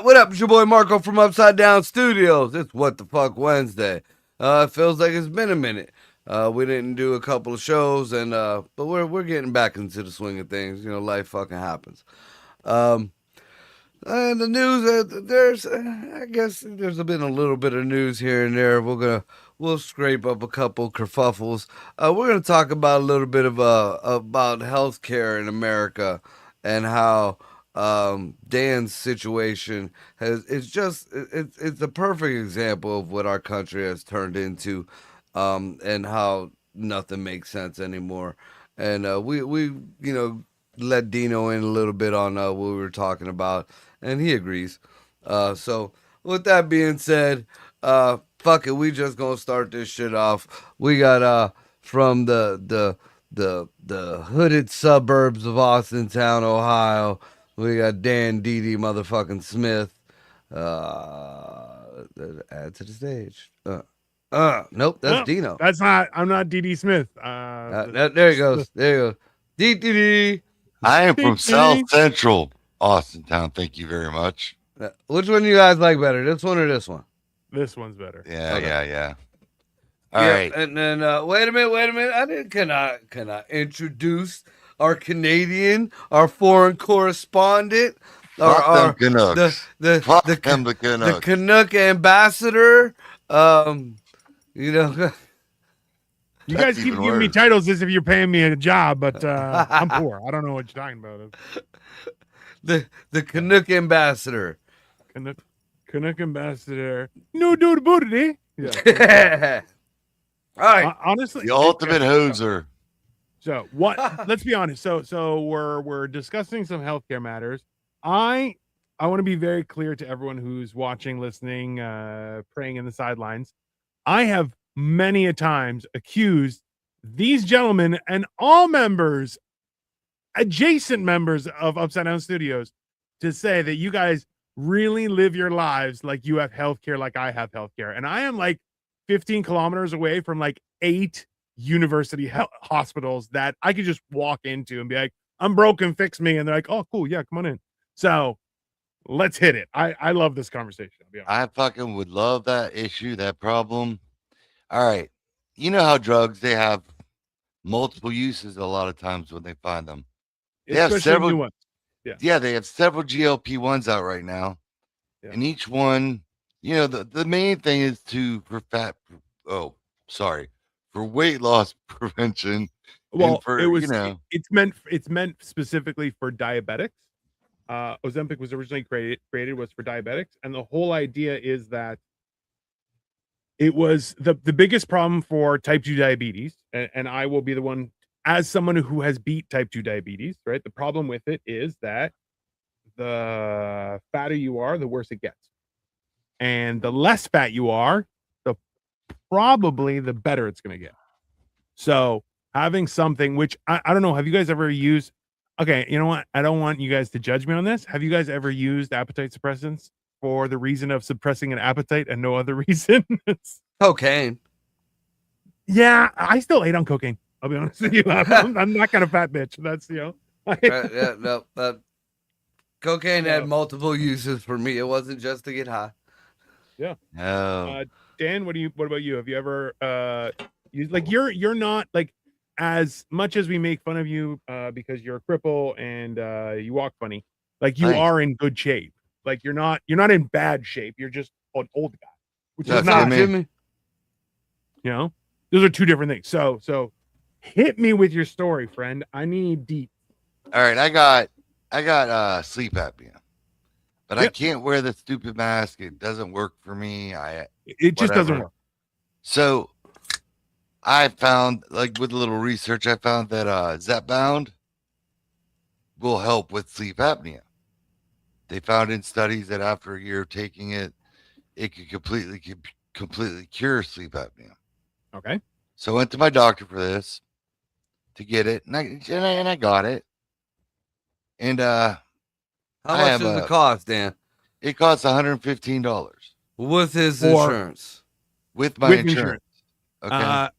What up? It's your boy Marco from Upside Down Studios. It's What the Fuck Wednesday. It feels like it's been a minute. We didn't do a couple of shows, and but we're getting back into the swing of things. You know, life fucking happens. And the news, I guess there's been a little bit of news here and there. We'll scrape up a couple kerfuffles. We're gonna talk about a little bit of about healthcare in America and how Dan's situation it's a perfect example of what our country has turned into, and how nothing makes sense anymore. And we let Dino in a little bit on what we were talking about, and he agrees. So with that being said, fuck it, we just gonna start this shit off. We got from the hooded suburbs of Austintown, Ohio. We got Dan Didi motherfucking Smith. Add to the stage. Nope, that's no, Dino. That's not. I'm not Didi Smith. There he goes. There you go. Didi. I am from South Central Austintown. Thank you very much. Which one do you guys like better, this one or this one? This one's better. Yeah, Okay. yeah. All right. And then wait a minute. Can I introduce our Canadian, our foreign correspondent, Fuck them Canucks. the Canuck ambassador. You know. You guys keep giving me titles as if you're paying me a job, but I'm poor. I don't know what you're talking about. The Canuck ambassador. Canuck ambassador. No dude about it, eh? Yeah. All right. Honestly, the ultimate hoser. So what? Let's be honest. So we're discussing some healthcare matters. I want to be very clear to everyone who's watching, listening, praying in the sidelines. I have many a times accused these gentlemen and all members, adjacent members of Upside Down Studios, to say that you guys really live your lives like you have healthcare, like I have healthcare, and I am like 15 kilometers away from like 8 university hospitals that I could just walk into and be like, I'm broken, fix me. And they're like, oh, cool. Yeah, come on in. So let's hit it. I love this conversation. I'll be honest. I fucking would love that issue, that problem. All right. You know how drugs, they have multiple uses a lot of times when they find them. They have several new ones. Yeah, they have several GLP-1s out right now. Yeah. And each one, you know, the main thing is for weight loss prevention. Well, it's meant specifically for diabetics. Ozempic was originally created was for diabetics, and the whole idea is that it was the biggest problem for type 2 diabetes, and I will be the one, as someone who has beat type 2 diabetes, right? The problem with it is that the fatter you are, the worse it gets. And the less fat you are, probably the better it's going to get. So having something, which I don't know, have you guys ever used? Okay, you know what? I don't want you guys to judge me on this. Have you guys ever used appetite suppressants for the reason of suppressing an appetite and no other reason? Cocaine. Yeah, I still ate on cocaine. I'll be honest with you. I'm not kind of fat bitch. That's, you know. Cocaine had multiple uses for me. It wasn't just to get high. Yeah. No. Dan, what about you? Have you ever used, like, you're not, like, as much as we make fun of you because you're a cripple and you walk funny, like, you are in good shape. Like, you're not in bad shape. You're just an old guy, which is not me. You know, those are two different things. So hit me with your story, friend. I need deep. All right, I got sleep apnea, but I can't wear the stupid mask. It doesn't work for me. It just doesn't work. So I found, like, with a little research, I found that Zepbound will help with sleep apnea. They found in studies that after a year of taking it, it could completely cure sleep apnea. Okay. So I went to my doctor for this to get it, and I got it. And how much does it cost, Dan? It costs $115 with his insurance. With my insurance. Okay.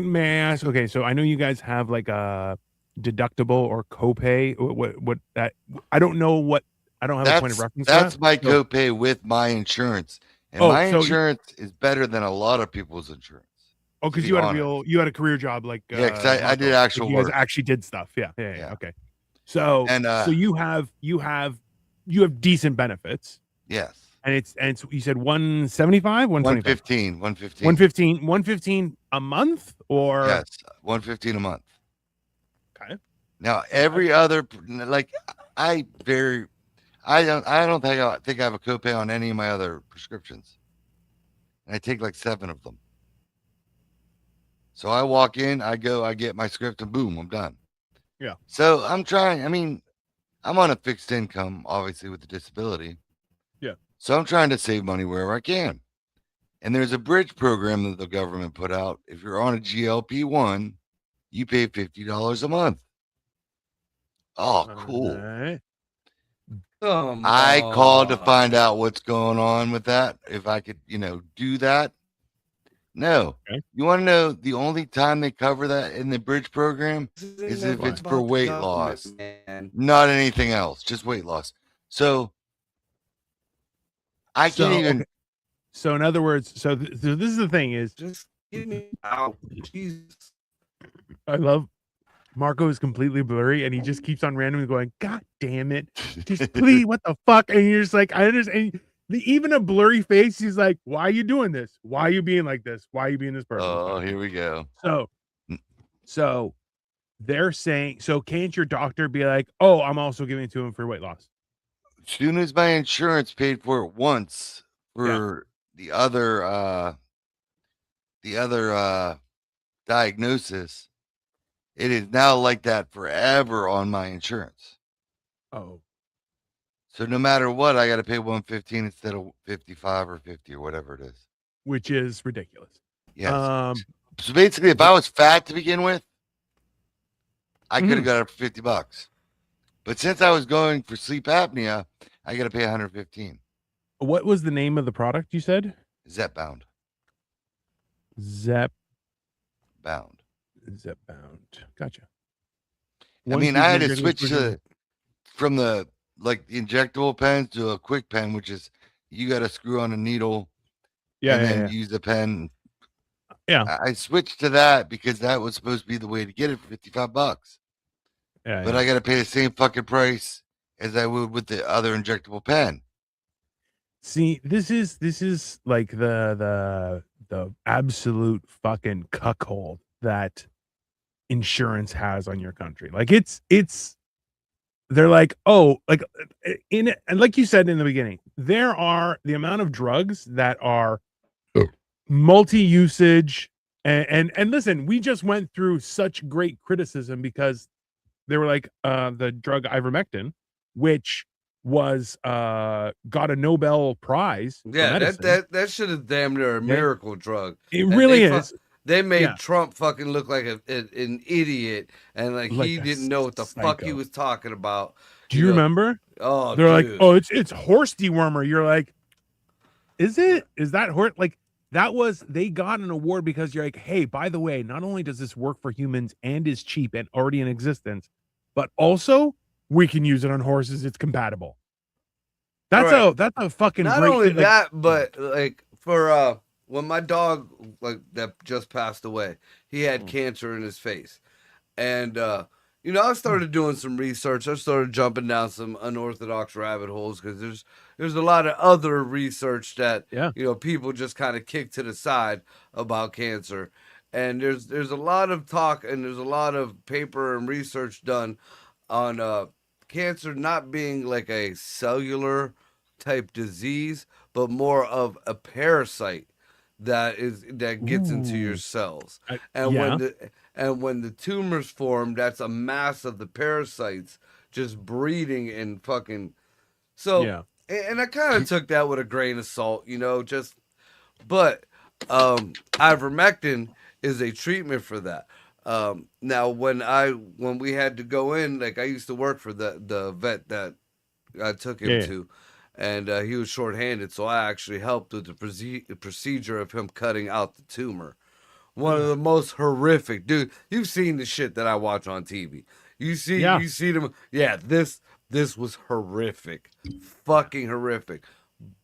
May I ask? Okay, so I know you guys have like a deductible or copay. What that? I don't know what. I don't have a point of reference. That's my copay with my insurance, and my insurance is better than a lot of people's insurance. Oh, because you had a career job, like because I did actual work. You guys actually did stuff. Yeah. Okay. So so you have decent benefits. Yes. And it's you said 175, 115, 115 a month, or yes, 115 a month. Okay. Now every other, like I don't think I have a copay on any of my other prescriptions. And I take like 7 of them. So I walk in, I get my script, and boom, I'm done. Yeah. So I'm trying. I mean, I'm on a fixed income, obviously with the disability. Yeah. So I'm trying to save money wherever I can. And there's a bridge program that the government put out. If you're on a GLP-1, you pay $50 a month. Oh, cool. Right. I called to find out what's going on with that. If I could, do that. No. Okay. You want to know the only time they cover that in the bridge program is if it's for weight loss. Not anything else, just weight loss. So I can't even. Okay. So in other words, so this is the thing is just get me out. Jesus. I love Marco is completely blurry and he just keeps on randomly going, God damn it. Just please, what the fuck? And you're just like, I understand. Even a blurry face, he's like, why are you doing this? Why are you being like this? Why are you being this person? Oh, here we go. So they're saying, so can't your doctor be like, oh, I'm also giving it to him for weight loss? As soon as my insurance paid for it once for the other diagnosis, it is now like that forever on my insurance. Oh. So no matter what, I got to pay 115 instead of 55 or 50 or whatever it is. Which is ridiculous. Yes. So basically, if I was fat to begin with, I could have got it for $50. But since I was going for sleep apnea, I got to pay 115. What was the name of the product you said? Zepbound. Zepbound. Gotcha. I mean, I had to switch from the injectable pen to a quick pen, which is you got to screw on a needle and then use the pen. Yeah. I switched to that because that was supposed to be the way to get it for $55. But I got to pay the same fucking price as I would with the other injectable pen. See, this is like the absolute fucking cuckold that insurance has on your country. Like they're like, oh, like and like you said in the beginning, there are the amount of drugs that are multi-usage and listen, we just went through such great criticism because they were like the drug ivermectin, which was got a Nobel Prize. Yeah, that should have damn near a miracle drug. It really is. They made Trump fucking look like an idiot and like he didn't know what the fuck he was talking about. Do you remember? Oh, they're like, oh, it's horse dewormer. You're like, is it? Is that horse? Like they got an award because you're like, hey, by the way, not only does this work for humans and is cheap and already in existence, but also we can use it on horses. It's compatible. That's a fucking not great only thing. that, but like for when my dog that just passed away, he had cancer in his face. And I started doing some research. I started jumping down some unorthodox rabbit holes because there's a lot of other research that people just kind of kick to the side about cancer. And there's a lot of talk and there's a lot of paper and research done on cancer not being like a cellular type disease, but more of a parasite that gets into your cells. When the tumors form, that's a mass of the parasites just breeding and fucking So, Yeah. and I kind of took that with a grain of salt, but ivermectin is a treatment for that. Now, when we had to go in, like I used to work for the vet that I took him to, and he was shorthanded, so I actually helped with the procedure of him cutting out the tumor. One of the most horrific, dude. You've seen the shit that I watch on TV. You see them. Yeah, this was horrific, fucking horrific.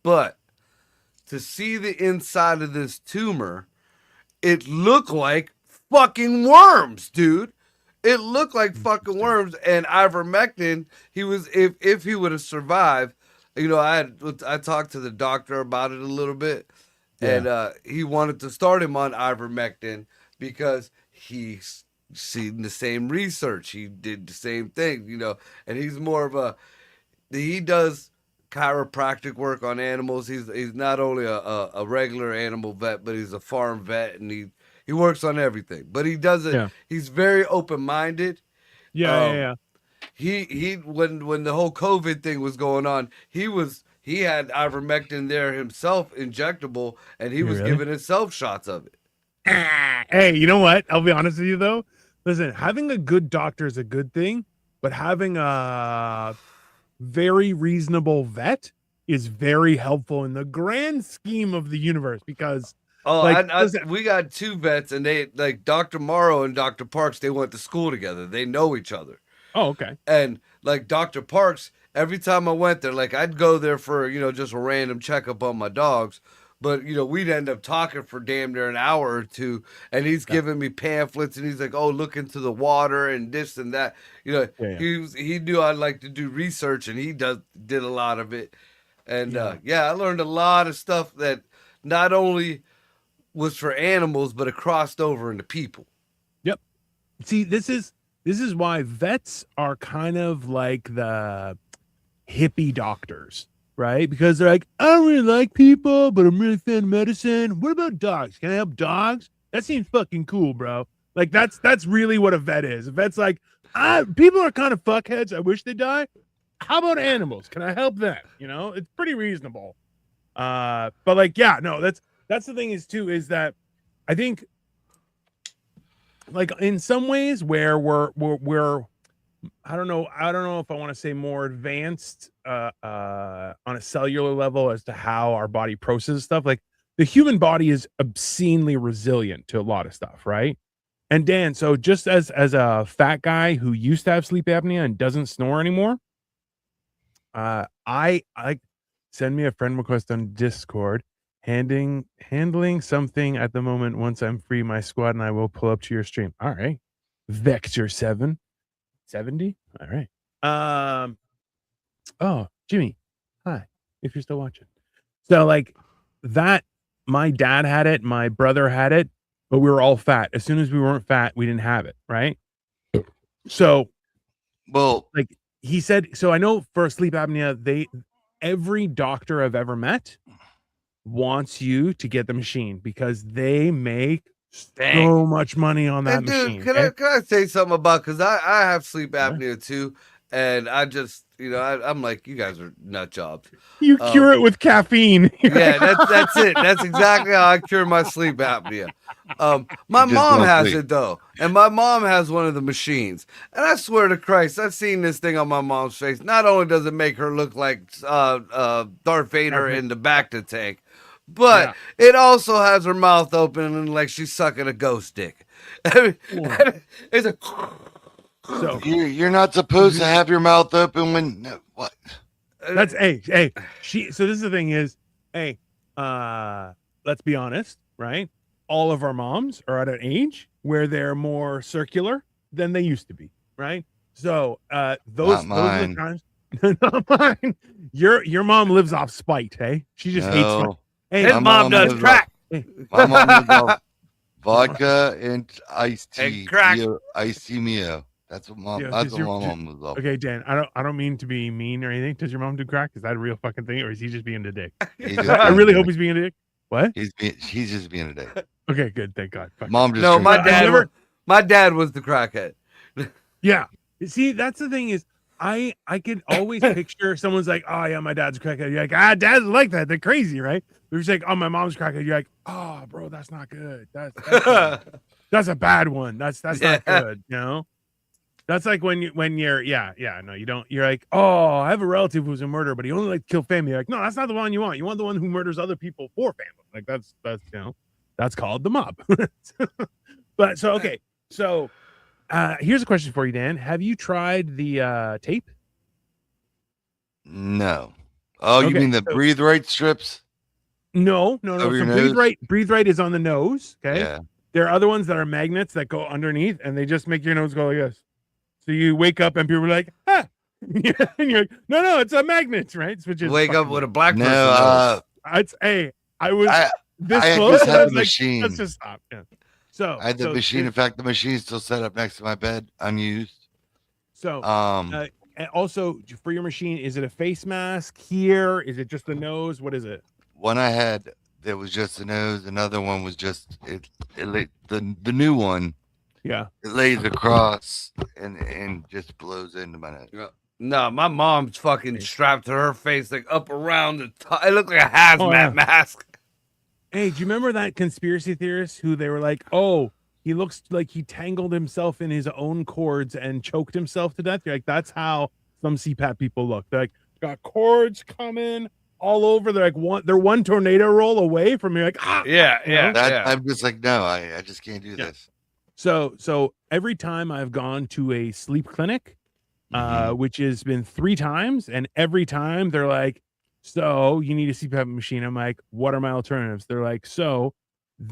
But to see the inside of this tumor, it looked like fucking worms, dude. It looked like fucking worms. And ivermectin, he was if he would have survived, I talked to the doctor about it a little bit, and he wanted to start him on ivermectin because he's seen the same research. He did the same thing, and he's more of he does chiropractic work on animals. He's not only a regular animal vet, but he's a farm vet, and he works on everything. But he does it. Yeah. He's very open-minded. Yeah. He when the whole COVID thing was going on, he had ivermectin there himself, injectable, and he was giving himself shots of it. Hey, you know what? I'll be honest with you though. Listen, having a good doctor is a good thing, but having a very reasonable vet is very helpful in the grand scheme of the universe, because we got two vets, and they, like, Dr. Morrow and Dr. Parks, they went to school together. They know each other. Oh, okay. And like Dr. Parks, every time I went there, like I'd go there for, just a random checkup on my dogs. But, we'd end up talking for damn near an hour or two, and he's giving me pamphlets, and he's like, oh, look into the water and this and that. He knew I'd like to do research, and he did a lot of it. And I learned a lot of stuff that not only was for animals, but it crossed over into people. Yep. See, this is why vets are kind of like the hippie doctors. Right? Because they're like, I don't really like people, but I'm really fan of medicine. What about dogs? Can I help dogs? That seems fucking cool, bro. Like that's really what a vet is. A vet's like, people are kind of fuckheads. I wish they die. How about animals? Can I help them? It's pretty reasonable. But like, that's the thing is that I think, like, in some ways where we're I don't know if I want to say more advanced on a cellular level as to how our body processes stuff. Like, the human body is obscenely resilient to a lot of stuff, right? And Dan, so just as a fat guy who used to have sleep apnea and doesn't snore anymore, I send me a friend request on Discord, handling something at the moment. Once I'm free, my squad and I will pull up to your stream. All right, Vector 770. All right. Oh, Jimmy, hi, if you're still watching. So like that, my dad had it, my brother had it, but we were all fat. As soon as we weren't fat, we didn't have it, right? So, well, like he said, so I know for sleep apnea, every doctor I've ever met wants you to get the machine because they make so much money on that machine. Can I say something about, because I have sleep apnea too, and I just, I'm like, you guys are nut jobs. You cure it with caffeine. Yeah, that's it. That's exactly how I cure my sleep apnea. My mom has it though, and my mom has one of the machines, and I swear to Christ, I've seen this thing on my mom's face. Not only does it make her look like Darth Vader in the Bacta tank, but it also has her mouth open and like she's sucking a ghost dick. It's a. So you're not supposed to have your mouth open when what? That's hey. So this is the thing is, hey, let's be honest, right? All of our moms are at an age where they're more circular than they used to be, right? So those are the times. Not mine. Your mom lives off spite, hey? She just hates spite. Hey, his mom does crack. My mom lives vodka and iced tea. And crack. Iced tea Mio. That's what mom. That's what my mom was up. Okay, Dan. I don't mean to be mean or anything. Does your mom do crack? Is that a real fucking thing, or is he just being a dick? I really hope he's being a dick. What? He's just being a dick. Okay, good. Thank God. Mom just. No, my dad was the crackhead. Yeah. See, that's the thing is, I can always picture someone's like, oh yeah, my dad's a crackhead. You're like, dads like that. They're crazy, right? They're just like, oh, my mom's a crackhead. You're like, oh, bro, that's not good. That's a bad one. That's not good. You know, that's like when you're no, you don't. You're like, oh, I have a relative who's a murderer, but he only like to kill family. You're like, no, that's not the one you want. You want the one who murders other people for family. Like that's that's called the mob. But so okay, so. Here's a question for you, Dan. Have you tried the tape? No. Oh, okay, you mean the Breathe Right strips? No. So Breathe Right is on the nose. Okay. Yeah. There are other ones that are magnets that go underneath, and they just make your nose go like this. So you wake up and people are like, "Ah," and you're like, "No, it's a magnet, right?" Which is wake up with a black person. I was this close. I was like, machine. Let's just stop. Yeah. So I had the machine. In fact, the machine's still set up next to my bed, unused. So, and also for your machine, is it a face mask here? Is it just the nose? What is it? One I had that was just the nose. Another one was just the new one. Yeah, it lays across and just blows into my nose. Yeah. No, my mom's fucking strapped to her face like up around the top. It looked like a hazmat mask. Hey, do you remember that conspiracy theorist who they were like, oh, he looks like he tangled himself in his own cords and choked himself to death? You're like, that's how some CPAP people look. They're like, got cords coming all over. They're like they're one tornado roll away from me. Like, I'm just like, no, I just can't do this. So every time I've gone to a sleep clinic, which has been 3 times, and every time they're like, so you need a CPAP machine. I'm like, what are my alternatives? They're like, so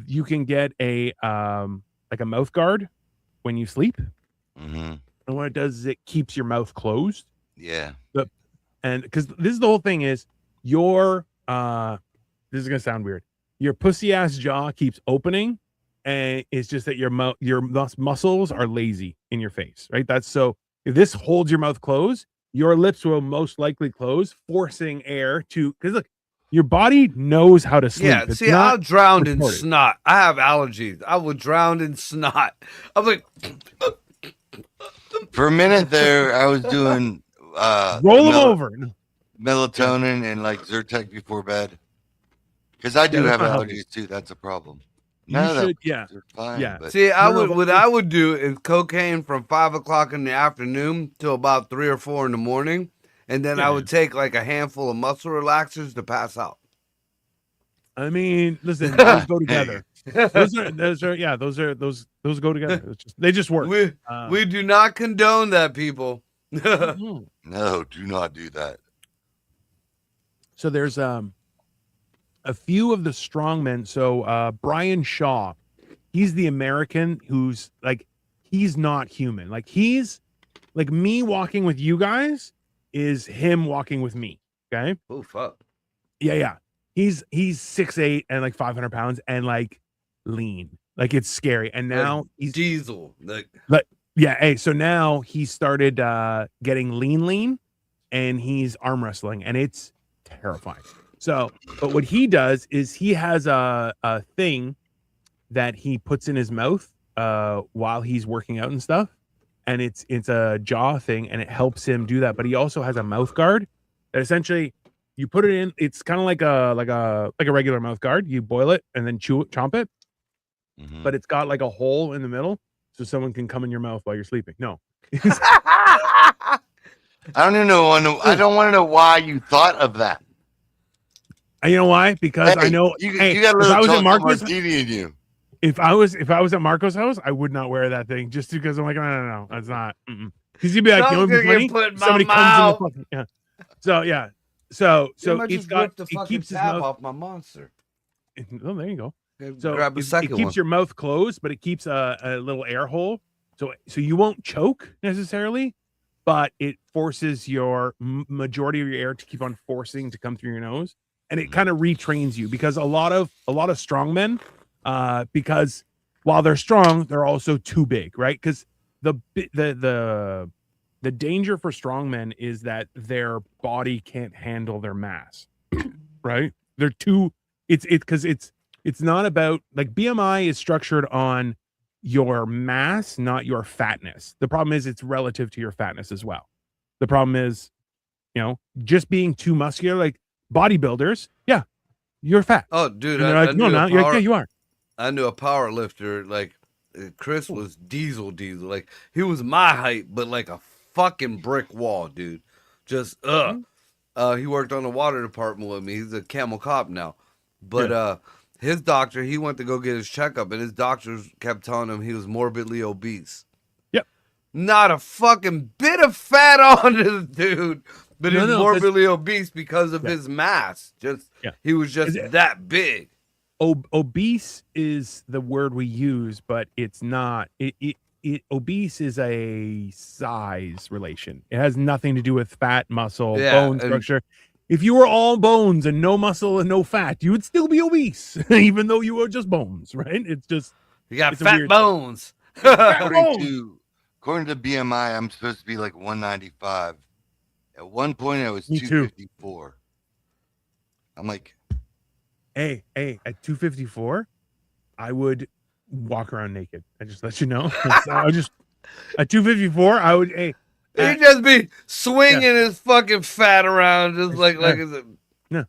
you can get a like a mouth guard when you sleep. Mm-hmm. And what it does is it keeps your mouth closed. Yeah. And because this is the whole thing is your this is gonna sound weird. Your pussy ass jaw keeps opening, and it's just that your muscles are lazy in your face, right? That's so if this holds your mouth closed, your lips will most likely close, forcing air to, because look, your body knows how to sleep. Yeah, see, I'll drown in snot. I have allergies. I will drown in snot. I'm like, for a minute there, I was doing roll them over, melatonin and like Zyrtec before bed, because I do have allergies too. That's a problem. Fine, but see, what I would do is cocaine from 5 o'clock in the afternoon till about 3 or 4 in the morning, and then I would take like a handful of muscle relaxers to pass out. I mean, listen, those go together. those go together. They just work. We do not condone that, people. No, do not do that. So there's a few of the strongmen. So Brian Shaw, he's the American who's like, he's not human. Like he's like me walking with you guys is him walking with me. Okay. Oh fuck. Yeah. He's 6'8" and like 500 pounds and like lean. Like it's scary. And now he's diesel. Hey, so now he started getting lean, and he's arm wrestling, and it's terrifying. So, but what he does is he has a thing that he puts in his mouth while he's working out and stuff, and it's a jaw thing, and it helps him do that. But he also has a mouth guard that essentially you put it in. It's kind of like a regular mouth guard. You boil it and then chomp it, but it's got like a hole in the middle so someone can come in your mouth while you're sleeping. No. I don't even know. I don't want to know why you thought of that. You know why? Because I know you got a little martini in you. If I was at Marco's house, I would not wear that thing just because I'm like, no, that's not. Because you'd be like, somebody comes in the fucking So it's got it keeps his mouth off my monster. Oh, there you go. So grab a second it keeps your mouth closed, but it keeps a little air hole. So you won't choke necessarily, but it forces your majority of your air to keep on forcing to come through your nose. And it kind of retrains you, because a lot of strongmen, because while they're strong, they're also too big, right? Because the danger for strongmen is that their body can't handle their mass, right? They're too. It's not about, like, BMI is structured on your mass, not your fatness. The problem is it's relative to your fatness as well. The problem is, just being too muscular, like bodybuilders. Yeah, you're fat. Oh, dude, and they're like, no, not. You're like, yeah, you are. I knew a power lifter. Like Chris was diesel. Like he was my height, but like a fucking brick wall, dude. Just he worked on the water department with me. He's a Camel Cop now, but his doctor, he went to go get his checkup, and his doctors kept telling him he was morbidly obese. Yep. Not a fucking bit of fat on this dude, but he's morbidly obese because of his mass. He was just that big. Obese is the word we use, but it's not. Obese is a size relation. It has nothing to do with fat, muscle, bone structure. If you were all bones and no muscle and no fat, you would still be obese, even though you were just bones, right? It's just you got fat bones. According to BMI, I'm supposed to be like 195. At one point, I was 254. I'm like, hey, at 254, I would walk around naked. I just let you know. I would just at 254, I would. He'd just be swinging his fucking fat around, just like no.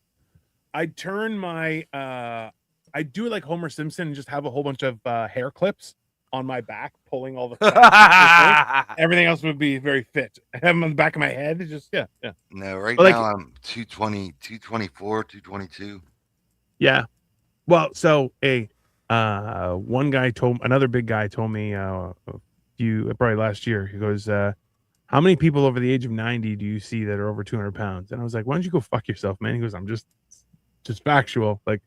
I turn my I do like Homer Simpson and just have a whole bunch of hair clips on my back, pulling all the fat. Everything else would be very fit. I have them on the back of my head. It's just yeah. No, right now I'm 220, 224, 222. Yeah. Well, so another big guy told me probably last year, he goes, how many people over the age of 90 do you see that are over 200 pounds? And I was like, why don't you go fuck yourself, man? He goes, I'm just factual. Like,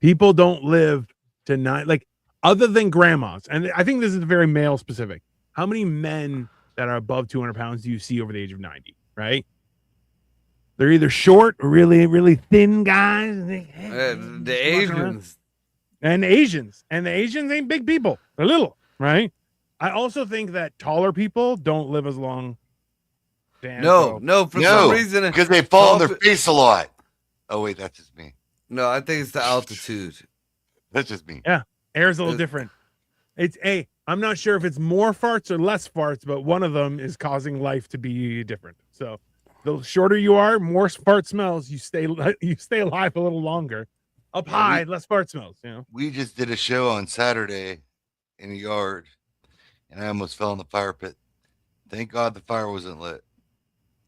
people don't live to like, other than grandmas. And I think this is very male specific. How many men that are above 200 pounds do you see over the age of 90? Right? They're either short or really, really thin guys. The Asians. And the Asians ain't big people. They're little, right? I also think that taller people don't live as long. For some reason, because they fall on their face a lot. Oh wait, that's just me. No, I think it's the altitude. That's just me. Yeah, air's a little different. I'm not sure if it's more farts or less farts, but one of them is causing life to be different. So the shorter you are, more fart smells. You stay alive a little longer. Up high, less fart smells. We just did a show on Saturday in the yard, and I almost fell in the fire pit. Thank God the fire wasn't lit.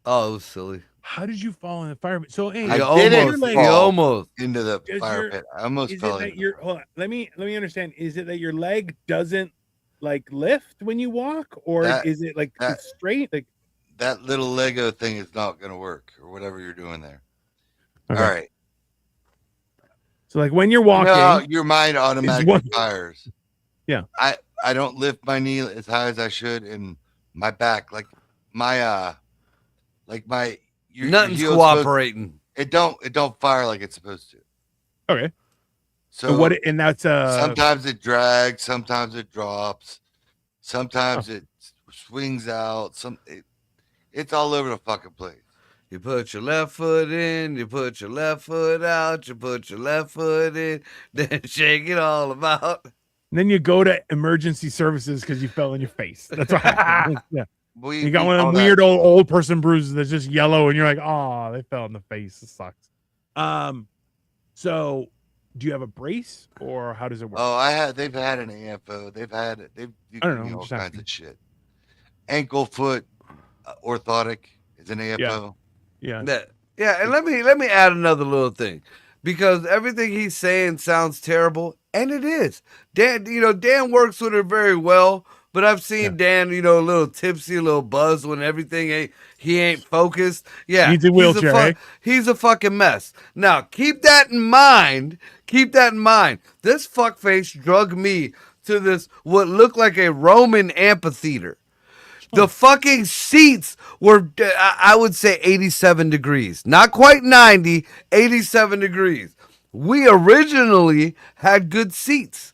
Oh, it was silly. How did you fall in the fire pit? So I didn't fall almost into the fire pit. I almost fell in. Hold on. Let me understand. Is it that your leg doesn't like lift when you walk, or is it like it's straight? Like that little Lego thing is not going to work, or whatever you're doing there. Okay. All right. So like when you're walking, your mind automatically fires. Yeah. I don't lift my knee as high as I should, and my back, nothing's cooperating. It don't fire like it's supposed to. Okay. So and that's sometimes it drags, sometimes it drops, sometimes it swings out. It's all over the fucking place. You put your left foot in, you put your left foot out, you put your left foot in, then shake it all about. And then you go to emergency services because you fell in your face. That's what happens. Yeah. You got one of them weird old person bruises that's just yellow, and you're like, oh, they fell in the face. It sucks. So do you have a brace, or how does it work? Oh, they've had an AFO. They've all kinds of shit. Ankle foot orthotic is an AFO. Yeah. And let me add another little thing, because everything he's saying sounds terrible, and it is. Dan works with her very well, but I've seen Dan, a little tipsy, a little buzzed when everything he ain't focused. Yeah, needs a wheelchair. He's a fucking mess. Now keep that in mind. This fuckface drug me to this what looked like a Roman amphitheater. The fucking seats were, I would say, 87 degrees. Not quite 90, 87 degrees. We originally had good seats,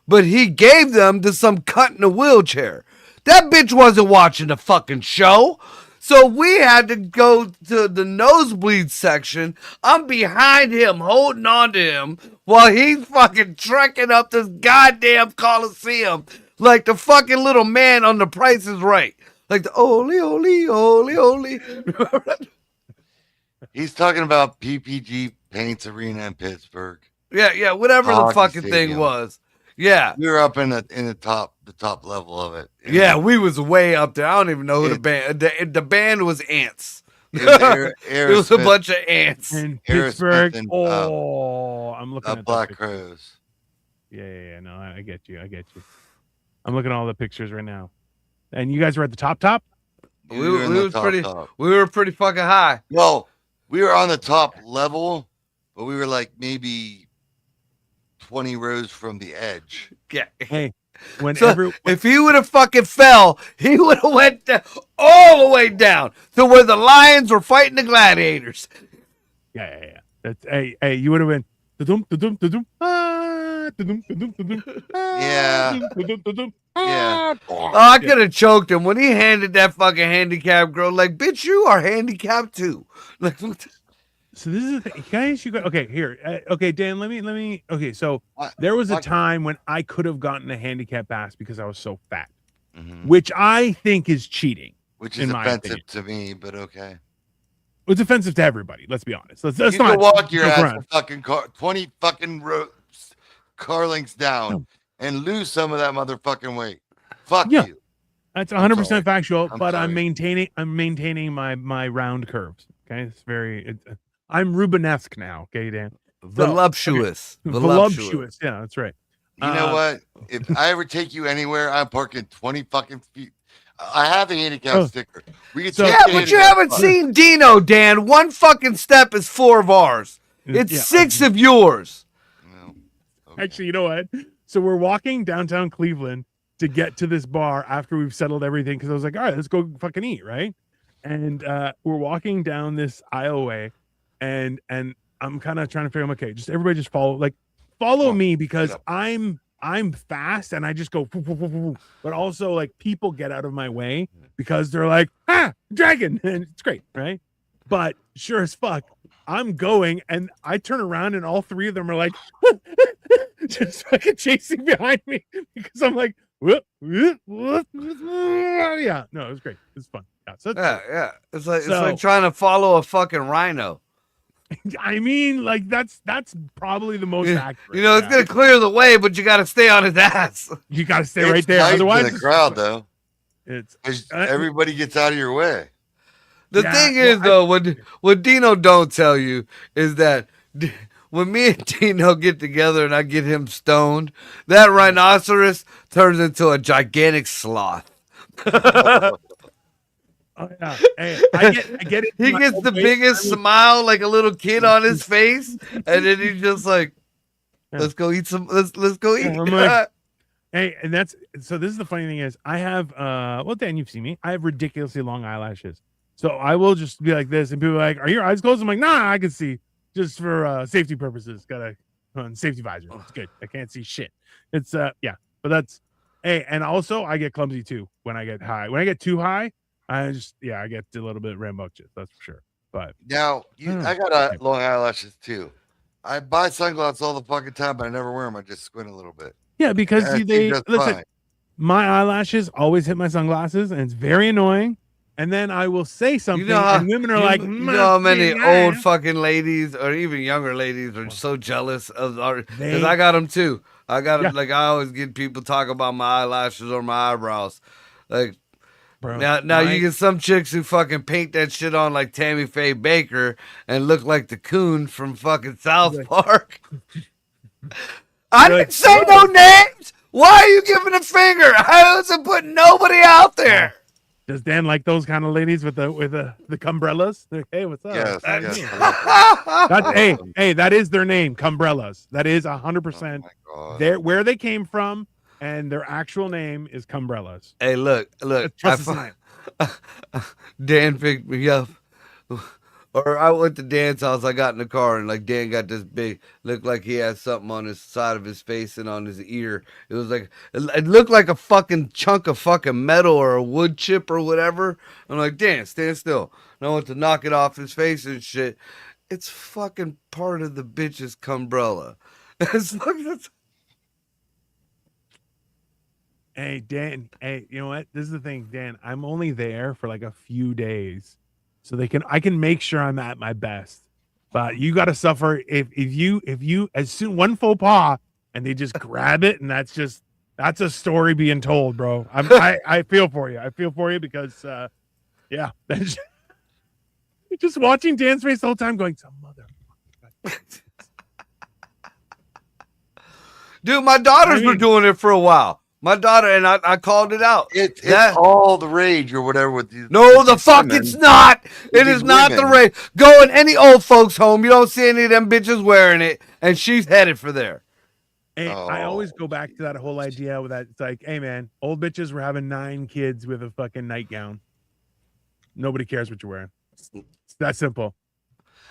but he gave them to some cunt in a wheelchair. That bitch wasn't watching the fucking show. So we had to go to the nosebleed section. I'm behind him, holding on to him, while he's fucking trekking up this goddamn Coliseum like the fucking little man on The Price is Right. like the Oli, Oli, Oli, Oli. He's talking about PPG Paints Arena in Pittsburgh. Yeah, whatever the fucking thing was. Yeah, we were up in the top level of it. Yeah, we was way up there. I don't even know who the band. The band was Ants. It was a bunch of ants in Pittsburgh. And, I'm looking at Black Crowes. Yeah. No, I get you. I'm looking at all the pictures right now, and you guys were at the top. We were pretty fucking high. Well, we were on the top level, but we were like maybe 20 rows from the edge. Yeah. Hey, if he would have fucking fell, he would have went all the way down to where the lions were fighting the gladiators. Yeah. That's hey, you would have been. Yeah. Oh, I could have choked him when he handed that fucking handicapped girl. Like, bitch, you are handicapped too. Like, so this is guys. You got okay here. Okay, Dan. Let me. Okay, so there was a time when I could have gotten a handicap pass because I was so fat, which I think is cheating. Which is offensive to me, but okay. It's offensive to everybody. Let's be honest. Let's you not walk your ass fucking 20 fucking car lengths down and lose some of that motherfucking weight. Fuck you. That's 100% factual. But I'm maintaining my round curves. Okay, it's very. I'm Rubenesque now. Okay, Dan. Voluptuous. Voluptuous. Yeah, that's right. You know what? If I ever take you anywhere, I'm parking 20 fucking feet. I have the handicap sticker. But you haven't seen Dino, Dan. One fucking step is 4 of ours. It's 6 of yours. Well, okay. Actually, you know what? So we're walking downtown Cleveland to get to this bar after we've settled everything because I was like, all right, let's go fucking eat, right? And we're walking down this aisleway, and I'm kind of trying to figure out, okay, just everybody just follow me because I'm fast and I just go, but also like people get out of my way because they're like, dragon, and it's great, right? But sure as fuck, I'm going and I turn around and all 3 of them are like, just fucking chasing behind me because I'm like, yeah, no, it was great, it's fun. Yeah, it's like trying to follow a fucking rhino. I mean, like that's probably the most accurate. You know, it's gonna clear the way, but you got to stay on his ass. You got to stay right there. Otherwise, the crowd though. It's everybody gets out of your way. The thing is, though, what Dino don't tell you is that when me and Dino get together and I get him stoned, that rhinoceros turns into a gigantic sloth. Oh, yeah. Hey, I get it. He gets the biggest smile, like a little kid on his face, and then he's just like, "Let's go eat some. Let's go eat." I'm like, hey, and that's so. This is the funny thing is, I have well, Dan, you've seen me. I have ridiculously long eyelashes, so I will just be like this, and people are like, "Are your eyes closed?" I'm like, "Nah, I can see, just for safety purposes. Got a safety visor. It's good. I can't see shit. It's but that's hey, and also I get clumsy too when I get high. When I get too high. I get a little bit rambunctious, that's for sure. But now I got long eyelashes too. I buy sunglasses all the fucking time, but I never wear them. I just squint a little bit. Yeah, because my eyelashes always hit my sunglasses, and it's very annoying. And then I will say something, and women are like, you know how many old fucking ladies or even younger ladies are so jealous of our, because I got them too. I got them, like I always get people talk about my eyelashes or my eyebrows, like. Bro, now you get some chicks who fucking paint that shit on like Tammy Faye Baker and look like the coon from fucking South Park. I didn't say no names. Why are you giving a finger? I wasn't putting nobody out there. Does Dan like those kind of ladies with the cumbrellas? Hey, what's up? Yes. Hey, that is their name, cumbrellas. That is 100% where they came from. And their actual name is Cumbrellas. Hey, look. Dan picked me up. Or I went to Dan's house. I got in the car, and like Dan got this big, looked like he had something on his side of his face and on his ear. It was like, it looked like a fucking chunk of fucking metal or a wood chip or whatever. I'm like, Dan, stand still. And I went to knock it off his face and shit. It's fucking part of the bitch's cumbrella. It's like, Hey, Dan. Hey, you know what? This is the thing, Dan. I'm only there for like a few days, so I can make sure I'm at my best. But you got to suffer if you as soon one faux pas and they just grab it, and that's a story being told, bro. I feel for you. I feel for you because yeah, that's just watching Dan's face the whole time, going, "Some mother." Dude, my daughters were doing it for a while. My daughter and I called it out. It's all the rage or whatever with these. No, the fuck it's not. It is not the rage. Go in any old folks' home, you don't see any of them bitches wearing it, and she's headed for there. And I always go back to that whole idea with that. It's like, hey man, old bitches were having 9 kids with a fucking nightgown. Nobody cares what you're wearing. It's that simple.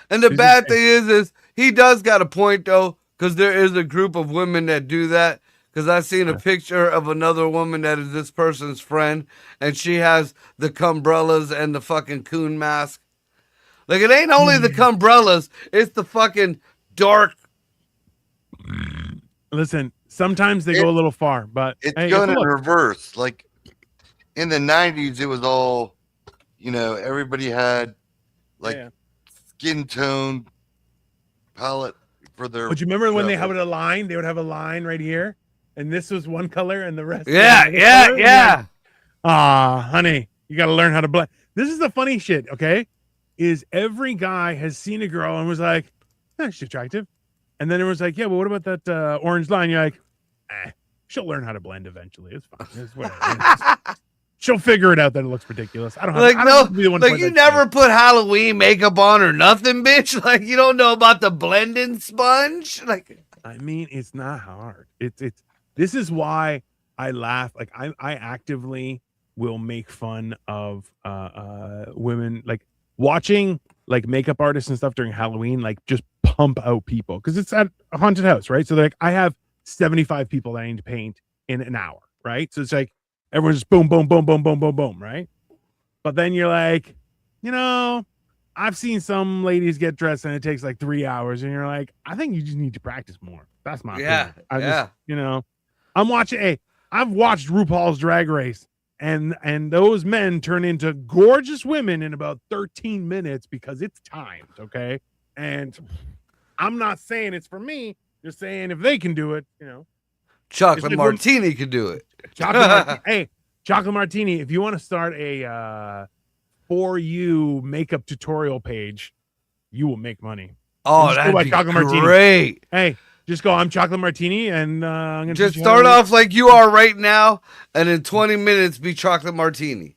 And the bad thing is he does got a point though, because there is a group of women that do that. Because I seen a picture of another woman that is this person's friend, and she has the cumbrellas and the fucking coon mask. Like, it ain't only the cumbrellas, it's the fucking dark. Listen, sometimes they go a little far, but it's going in reverse. Like, in the 90s, it was all, everybody had, like, skin tone palette for their... But you remember when they have a line? They would have a line right here. And this was one color and the rest. Yeah. Honey, you got to learn how to blend. This is the funny shit, okay? Is every guy has seen a girl and was like, she's attractive. And then it was like, yeah, but what about that orange line? You're like, she'll learn how to blend eventually. It's fine. It's whatever. She'll figure it out that it looks ridiculous. I don't have to be the one. Like, you never put Halloween makeup on or nothing, bitch. Like, you don't know about the blending sponge. Like, I mean, it's not hard. This is why I laugh. Like I actively will make fun of women, like watching like makeup artists and stuff during Halloween, like just pump out people because it's at a haunted house, right? So like I have 75 people that I need to paint in an hour, right? So it's like everyone's just boom, boom, boom, boom, boom, boom, boom, right? But then you're like, I've seen some ladies get dressed and it takes like 3 hours, and you're like, I think you just need to practice more. That's my opinion. Just, I'm watching. I've watched RuPaul's Drag Race, and those men turn into gorgeous women in about 13 minutes because it's timed. Okay, and I'm not saying it's for me. Just saying if they can do it, Chocolate Martini could do it. Chocolate Martini. If you want to start a For You makeup tutorial page, you will make money. Oh, that'd be great. Hey. Just go, I'm Chocolate Martini, and I'm going to just start off like you are right now, and in 20 minutes be Chocolate Martini.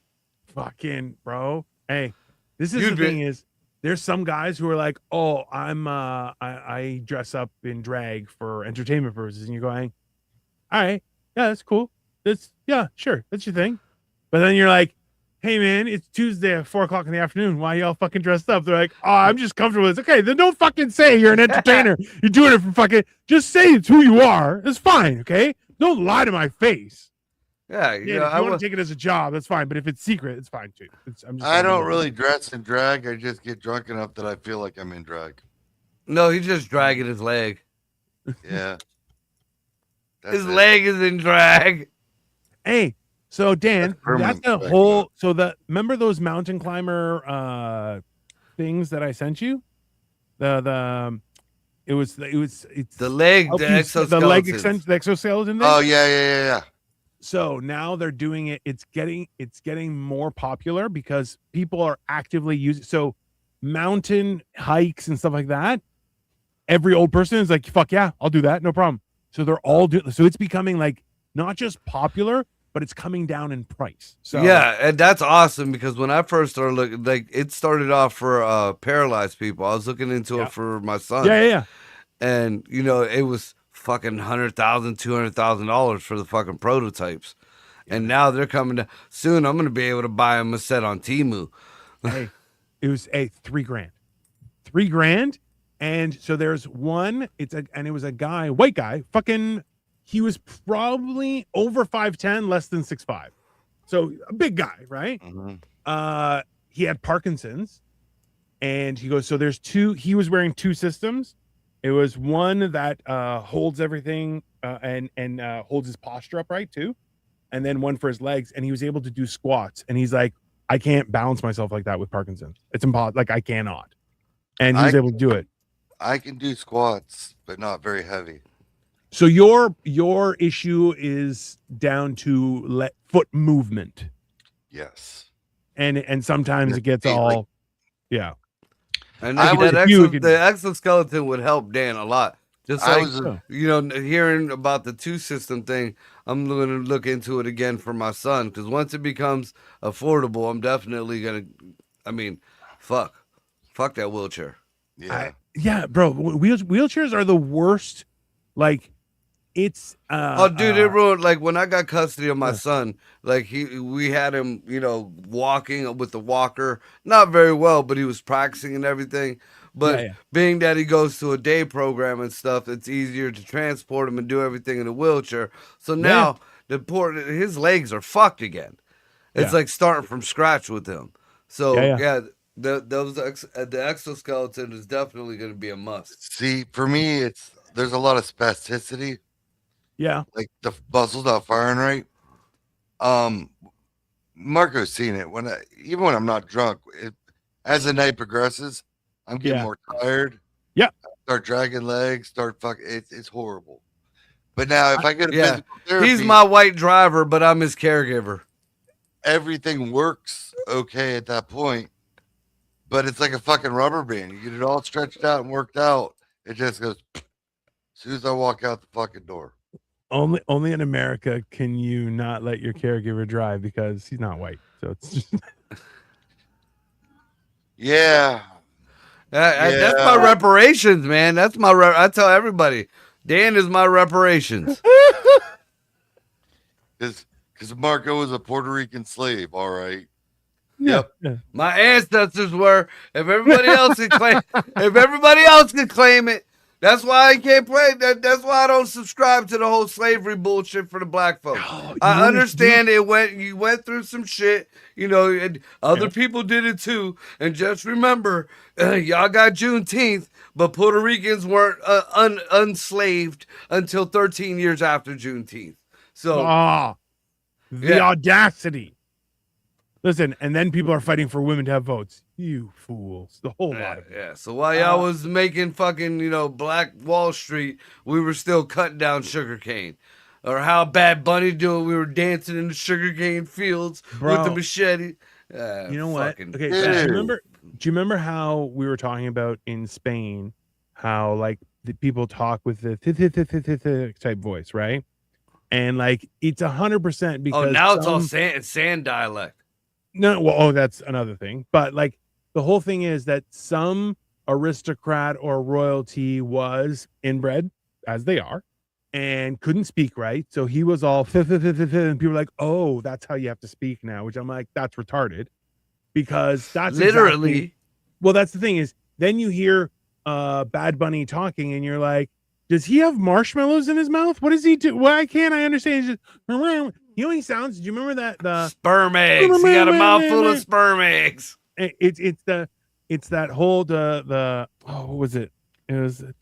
Fucking, bro. Hey, this is the thing is, there's some guys who are like, oh, I dress up in drag for entertainment purposes, and you're going, all right, yeah, that's cool. Yeah, sure, that's your thing. But then you're like, hey man, it's Tuesday at 4:00 in the afternoon. Why y'all fucking dressed up? They're like, oh, I'm just comfortable with this. Okay, then don't fucking say you're an entertainer. You're doing it for fucking. Just say it's who you are. It's fine. Okay, don't lie to my face. Yeah, if you want to take it as a job, that's fine. But if it's secret, it's fine too. I don't really dress in drag. I just get drunk enough that I feel like I'm in drag. No, he's just dragging his leg. Yeah, his leg is in drag. Hey. So Dan, that's a whole. So remember those mountain climber things that I sent you? It's the leg, the exoskeleton, the leg extension, the exoskeleton thing. Oh yeah. So now they're doing it. It's getting more popular because people are actively using. So mountain hikes and stuff like that. Every old person is like, fuck yeah, I'll do that, no problem. So they're all doing. So it's becoming like not just popular, but it's coming down in price. So yeah, and that's awesome because when I first started looking, like it started off for paralyzed people. I was looking into it for my son. Yeah. And it was fucking $100,000, $200,000 for the fucking prototypes. And now they're coming to soon. I'm gonna be able to buy them a set on Temu. Hey, it was $3,000. $3,000. And so there's one, it was a guy, white guy, fucking. He was probably over 5'10", less than 6'5". So a big guy, right? Mm-hmm. He had Parkinson's, and he goes, so there's two. He was wearing two systems. It was one that holds everything and holds his posture upright too, and then one for his legs, and he was able to do squats. And he's like, I can't balance myself like that with Parkinson's. It's impossible. Like I cannot. And he was able to do it. I can do squats, but not very heavy. So your issue is down to foot movement. Yes. And sometimes it gets all, yeah. And the exoskeleton would help Dan a lot. Just like, hearing about the 2 system thing, I'm going to look into it again for my son. Because once it becomes affordable, I'm definitely going to, fuck that wheelchair. Yeah. Bro, wheelchairs are the worst. Like, it's dude, it ruined. Like when I got custody of my son, like we had him, walking with the walker, not very well, but he was practicing and everything. But being that he goes to a day program and stuff, it's easier to transport him and do everything in a wheelchair. So now his legs are fucked again. It's like starting from scratch with him. So the exoskeleton is definitely going to be a must. See, for me, there's a lot of spasticity. Yeah, like the muscles not firing right. Marco's seen it even when I'm not drunk. As the night progresses, I'm getting more tired. Yeah, I start dragging legs. It's horrible. But now, if I get physical therapy, he's my white driver, but I'm his caregiver. Everything works okay at that point, but it's like a fucking rubber band. You get it all stretched out and worked out. It just goes as soon as I walk out the fucking door. Only in America can you not let your caregiver drive because he's not white. So it's just that's my reparations, man. That's my I tell everybody, Dan is my reparations. Because Marco was a Puerto Rican slave, all right. Yeah. My ancestors were. If everybody else could claim it, that's why I can't play. That's why I don't subscribe to the whole slavery bullshit for the black folks. I understand you went through some shit, and other people did it too. And just remember, y'all got Juneteenth, but Puerto Ricans weren't unslaved until 13 years after Juneteenth. So, the audacity. Listen, and then people are fighting for women to have votes. You fools. The whole lot of it. Yeah, so while y'all was making fucking, Black Wall Street, we were still cutting down sugarcane. Or how Bad Bunny doing, we were dancing in the sugarcane fields with the machete. You know what? Okay, do you remember how we were talking about in Spain, how, like, the people talk with the type voice, right? And, like, it's 100% because... Oh, now it's all sand dialect. No, well, that's another thing. But like the whole thing is that some aristocrat or royalty was inbred, as they are, and couldn't speak right. So he was all and people were like, oh, that's how you have to speak now, which I'm like, that's retarded. Because that's literally well, that's the thing is then you hear Bad Bunny talking and you're like, does he have marshmallows in his mouth? What does he do? Why can't I understand? He's just, you know, he sounds. Do you remember that the sperm eggs? He got a mouthful of sperm eggs. It's that whole the what was it? It was like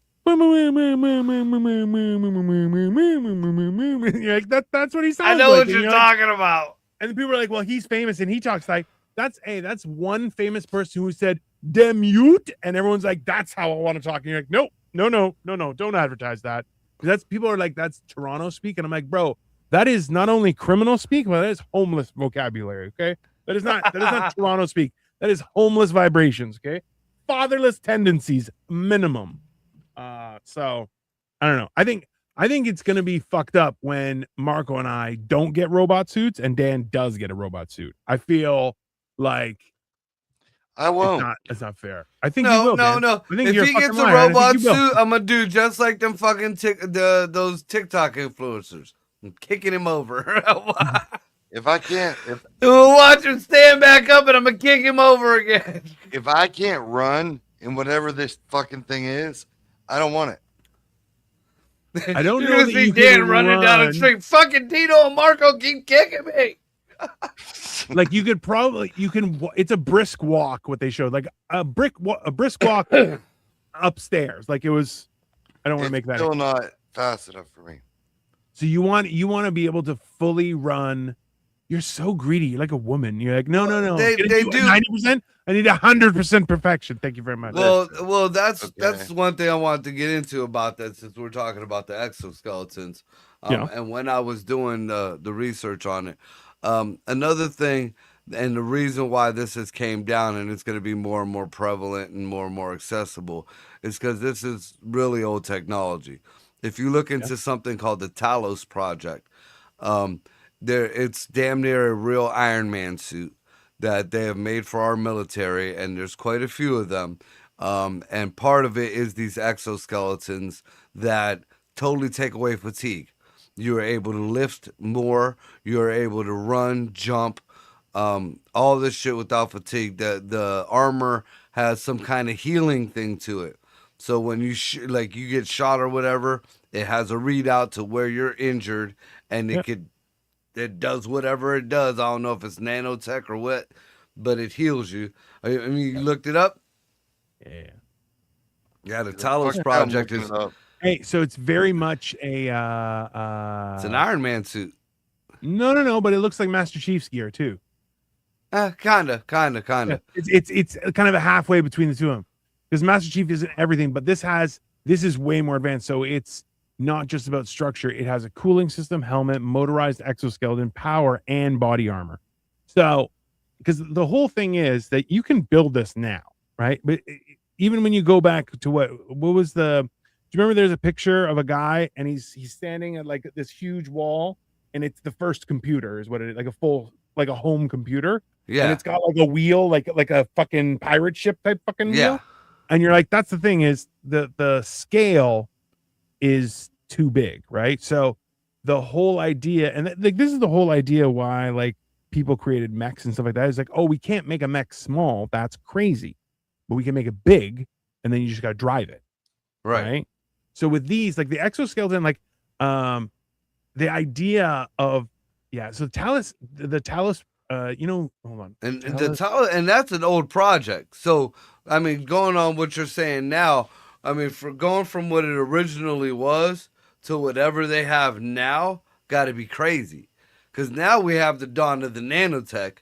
that's what he sounds like. I know what you're talking about. And the people are like, well, he's famous and he talks like that's one famous person who said demute, and everyone's like, that's how I want to talk. And you're like, no, don't advertise that. That's people are like, that's Toronto speak, and I'm like, bro. That is not only criminal speak, but that is homeless vocabulary, okay? That is not Toronto speak. That is homeless vibrations, okay? Fatherless tendencies, minimum. So I don't know. I think it's gonna be fucked up when Marco and I don't get robot suits and Dan does get a robot suit. I feel like I won't. It's not fair. I think you will. No. I think if he gets a robot suit, I'm gonna do just like them fucking those TikTok influencers. I'm kicking him over. If I can't, watch him stand back up, and I'm gonna kick him over again. If I can't run in whatever this fucking thing is, I don't want it. I don't know. You're gonna see Dan running down the street. Fucking Tito and Marco keep kicking me. Like you can. It's a brisk walk. What they showed, like a brisk walk upstairs. Like it was. I don't want to make that. Still not fast enough for me. So you want to be able to fully run. You're so greedy. You're like a woman. You're like, no. They do 90%. I need 100% perfection. Thank you very much. Well, that's one thing I wanted to get into about that, since we're talking about the exoskeletons. And when I was doing the research on it, another thing, and the reason why this has came down and it's going to be more and more prevalent and more accessible, is because this is really old technology. If you look into something called the Talos Project, it's damn near a real Iron Man suit that they have made for our military, and there's quite a few of them. And part of it is these exoskeletons that totally take away fatigue. You are able to lift more. You are able to run, jump, all this shit without fatigue. The armor has some kind of healing thing to it. So when you you get shot or whatever, it has a readout to where you're injured, and it does whatever it does. I don't know if it's nanotech or what, but it heals you. I mean, you looked it up? Yeah, the Talos Project is... Hey, so it's very much a... it's an Iron Man suit. No, but it looks like Master Chief's gear, too. Kinda. It's kind of a halfway between the two of them. Because Master Chief isn't everything, but this is way more advanced. So it's not just about structure. It has a cooling system, helmet, motorized exoskeleton, power, and body armor. So, because the whole thing is that you can build this now, right? But even when you go back to what was do you remember there's a picture of a guy and he's standing at like this huge wall, and it's the first computer is what it is, like a home computer. Yeah. And it's got like a wheel, like a fucking pirate ship type fucking wheel. And you're like, that's the thing, is the scale is too big, right? So the whole idea, and like this is the whole idea why like people created mechs and stuff like that, is like, oh, we can't make a mech small, that's crazy, but we can make it big, and then you just gotta drive it, right? So with these, like the exoskeleton, like the idea of so the Talos hold on, and and that's an old project. So I mean, going on what you're saying now, I mean, for going from what it originally was to whatever they have now, got to be crazy. Because now we have the dawn of the nanotech,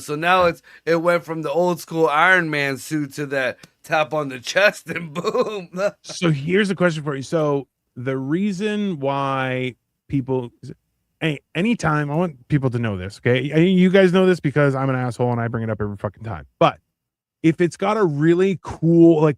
so now it went from the old school Iron Man suit to that tap on the chest and boom. So here's a question for you. So the reason why people, anytime, I want people to know this, okay? You guys know this because I'm an asshole and I bring it up every fucking time. But if it's got a really cool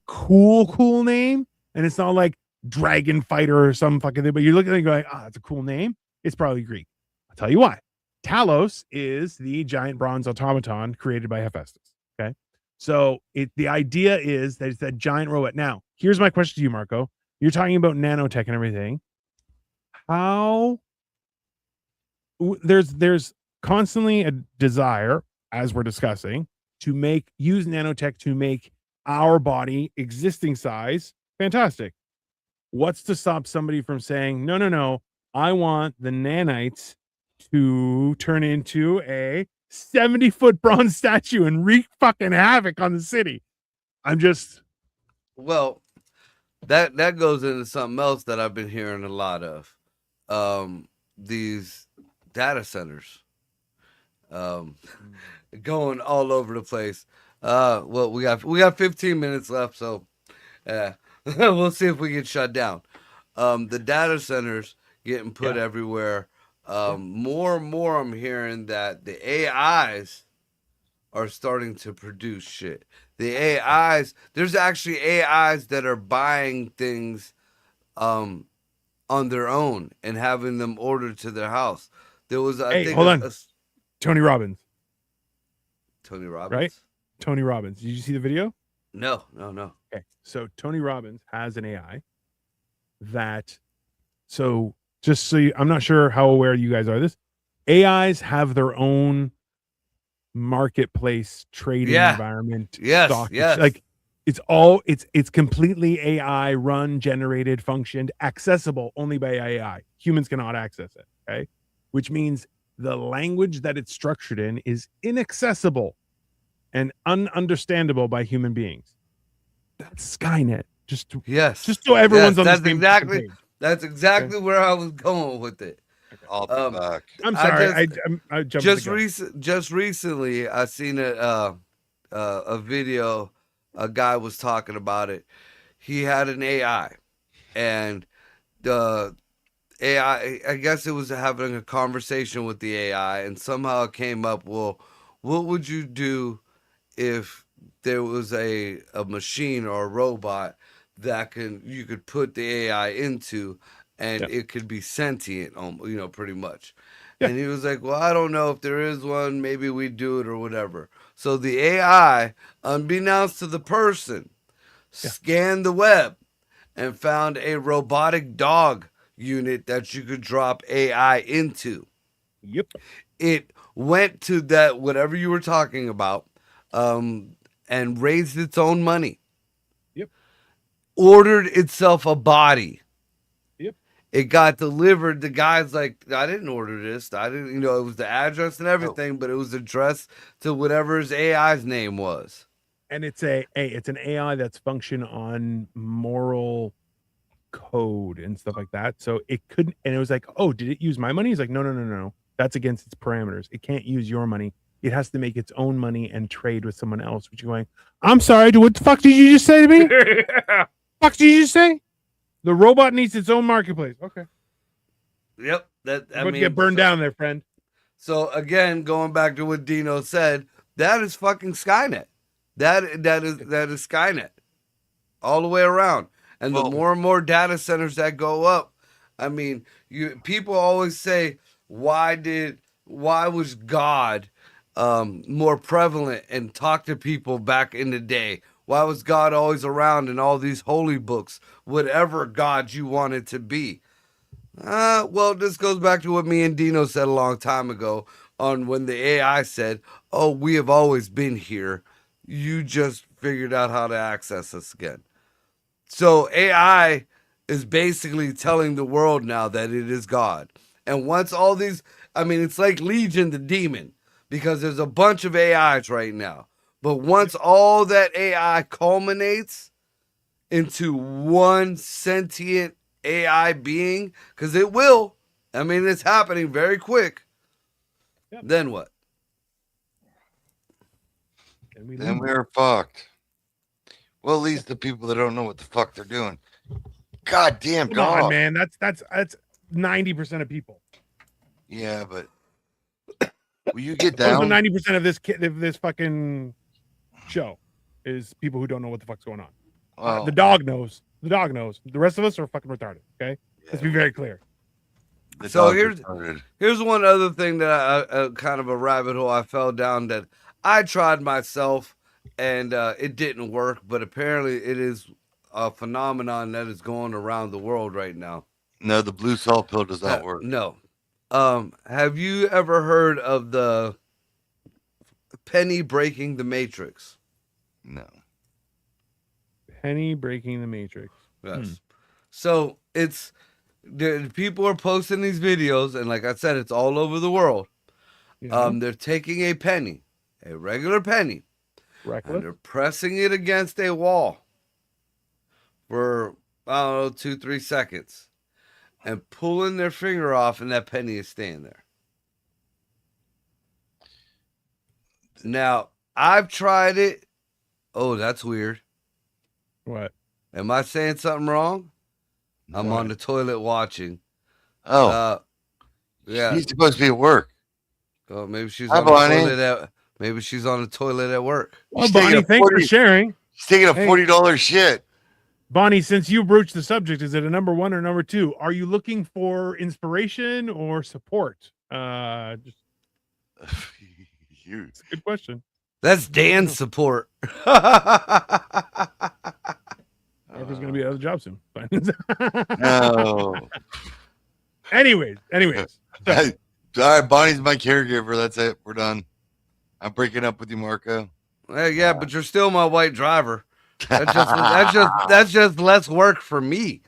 name, and it's not like Dragon Fighter or some fucking thing, but you're looking at it going, that's a cool name, it's probably Greek. I'll tell you why. Talos is the giant bronze automaton created by Hephaestus. Okay. So the idea is that it's that giant robot. Now, here's my question to you, Marco. You're talking about nanotech and everything. How there's constantly a desire, as we're discussing, to use nanotech to make our body existing size fantastic. What's to stop somebody from saying, no, I want the nanites to turn into a 70-foot bronze statue and wreak fucking havoc on the city? Well, that goes into something else that I've been hearing a lot of. These data centers going all over the place. Well, we got 15 minutes left, so we'll see if we get shut down. The data centers getting put everywhere. More and more I'm hearing that the AIs are starting to produce shit. The AIs, there's actually AIs that are buying things on their own and having them ordered to their house. There was hold on. Tony Robbins. Tony Robbins? Right? Tony Robbins. Did you see the video? No. Okay. So Tony Robbins has an AI that, I'm not sure how aware you guys are of this. AIs have their own marketplace trading environment. Yes. Like it's completely AI run, generated, functioned, accessible only by AI. Humans cannot access it. Okay. Which means the language that it's structured in is inaccessible and ununderstandable by human beings. That's Skynet. Just so everyone's on the same page. That's exactly where I was going with it. I'll be back. I'm sorry. I jumped just recently, I seen a video. A guy was talking about it. He had an AI, and the AI, I guess it was having a conversation with the AI, and somehow it came up, well, what would you do if there was a machine or a robot that you could put the AI into, and it could be sentient, pretty much. Yeah. And he was like, well, I don't know if there is one, maybe we do it or whatever. So the AI, unbeknownst to the person, scanned the web and found a robotic dog unit that you could drop AI into. Yep. It went to that, whatever you were talking about, and raised its own money. Yep. Ordered itself a body. Yep. It got delivered. The guy's like, I didn't order this. I didn't, it was the address and everything, but it was addressed to whatever his AI's name was. And it's an AI that's function on moral code and stuff like that. So it couldn't, and it was like, oh, did it use my money? He's like, no. That's against its parameters. It can't use your money. It has to make its own money and trade with someone else. Which you're going, I'm sorry, what the fuck did you just say to me? Fuck did you just say? The robot needs its own marketplace. Okay. Yep. I mean, get burned down there, friend. So again, going back to what Dino said, that is fucking Skynet. That is Skynet. All the way around. And the more and more data centers that go up, I mean, people always say, why was God more prevalent and talk to people back in the day? Why was God always around in all these holy books, whatever God you wanted to be? Well, this goes back to what me and Dino said a long time ago on when the AI said, oh, we have always been here. You just figured out how to access us again. So AI is basically telling the world now that it is God. And once all these, I mean, it's like Legion the Demon, because there's a bunch of AIs right now. But once all that AI culminates into one sentient AI being, because it will, I mean, it's happening very quick, then what? Then we're fucked. Well, at least the people that don't know what the fuck they're doing. God damn, come on, man. That's 90% of people. Yeah, but will you get down? 90% of this fucking show is people who don't know what the fuck's going on. Well, the dog knows. The dog knows. The rest of us are fucking retarded. Okay, let's be very clear. So here's one other thing that I kind of a rabbit hole I fell down that I tried myself and it didn't work, but apparently it is a phenomenon that is going around the world right now. No, the blue salt pill does not work. No. Have you ever heard of the penny breaking the matrix? No. Penny breaking the matrix. Yes. So people are posting these videos, and like I said, it's all over the world. Yeah. They're taking a penny, a regular penny, and they're pressing it against a wall for, I don't know, 2-3 seconds, and pulling their finger off, and that penny is staying there. Now, I've tried it. Oh, that's weird. What? Am I saying something wrong? I'm on the toilet watching. Oh. Yeah. She's supposed to be at work. Oh, maybe she's on the toilet maybe she's on the toilet at work. Well, Bonnie, thanks for sharing. She's taking a $40 shit. Bonnie, since you broached the subject, is it a number 1 or number 2? Are you looking for inspiration or support? Just Huge. Good question. That's Dan's support. There's going to be another job soon. No. Anyways. All right, Bonnie's my caregiver. That's it. We're done. I'm breaking up with you, Marco. Yeah, but you're still my white driver. That's just less work for me.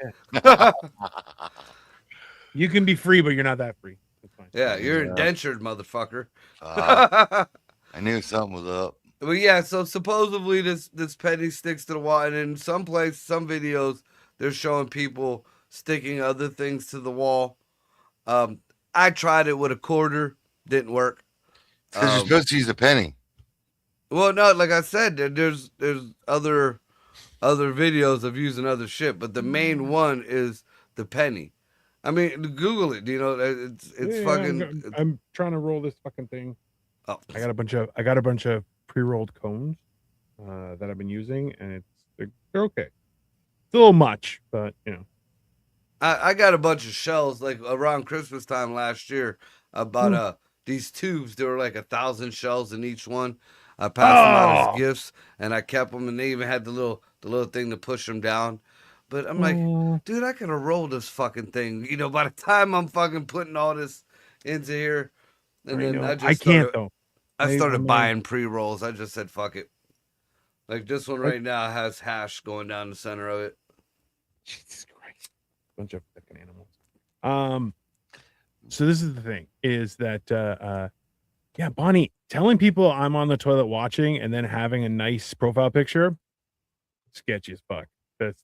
You can be free, but you're not that free. That's fine. Yeah, you're indentured, motherfucker. I knew something was up. But yeah, so supposedly this penny sticks to the wall, and in some videos they're showing people sticking other things to the wall. I tried it with a quarter, didn't work. Because you're supposed to use a penny. Well, no, like I said, there's other videos of using other shit, but the main one is the penny. I mean, Google it. You know, it's fucking. I'm trying to roll this fucking thing. Oh. I got a bunch of pre-rolled cones that I've been using, and they're okay. It's a little much, but you know. I got a bunch of shells like around Christmas time last year. I bought these tubes. There were like 1,000 shells in each one. I passed them out as gifts, and I kept them. And they even had the little thing to push them down. But I'm like, dude, I could have rolled this fucking thing. You know, by the time I'm fucking putting all this into here, and then I started buying pre-rolls. I just said, fuck it. Like this one right now has hash going down the center of it. Jesus Christ. Bunch of fucking animals. So this is the thing, is that Bonnie, telling people I'm on the toilet watching and then having a nice profile picture, sketchy as fuck. That's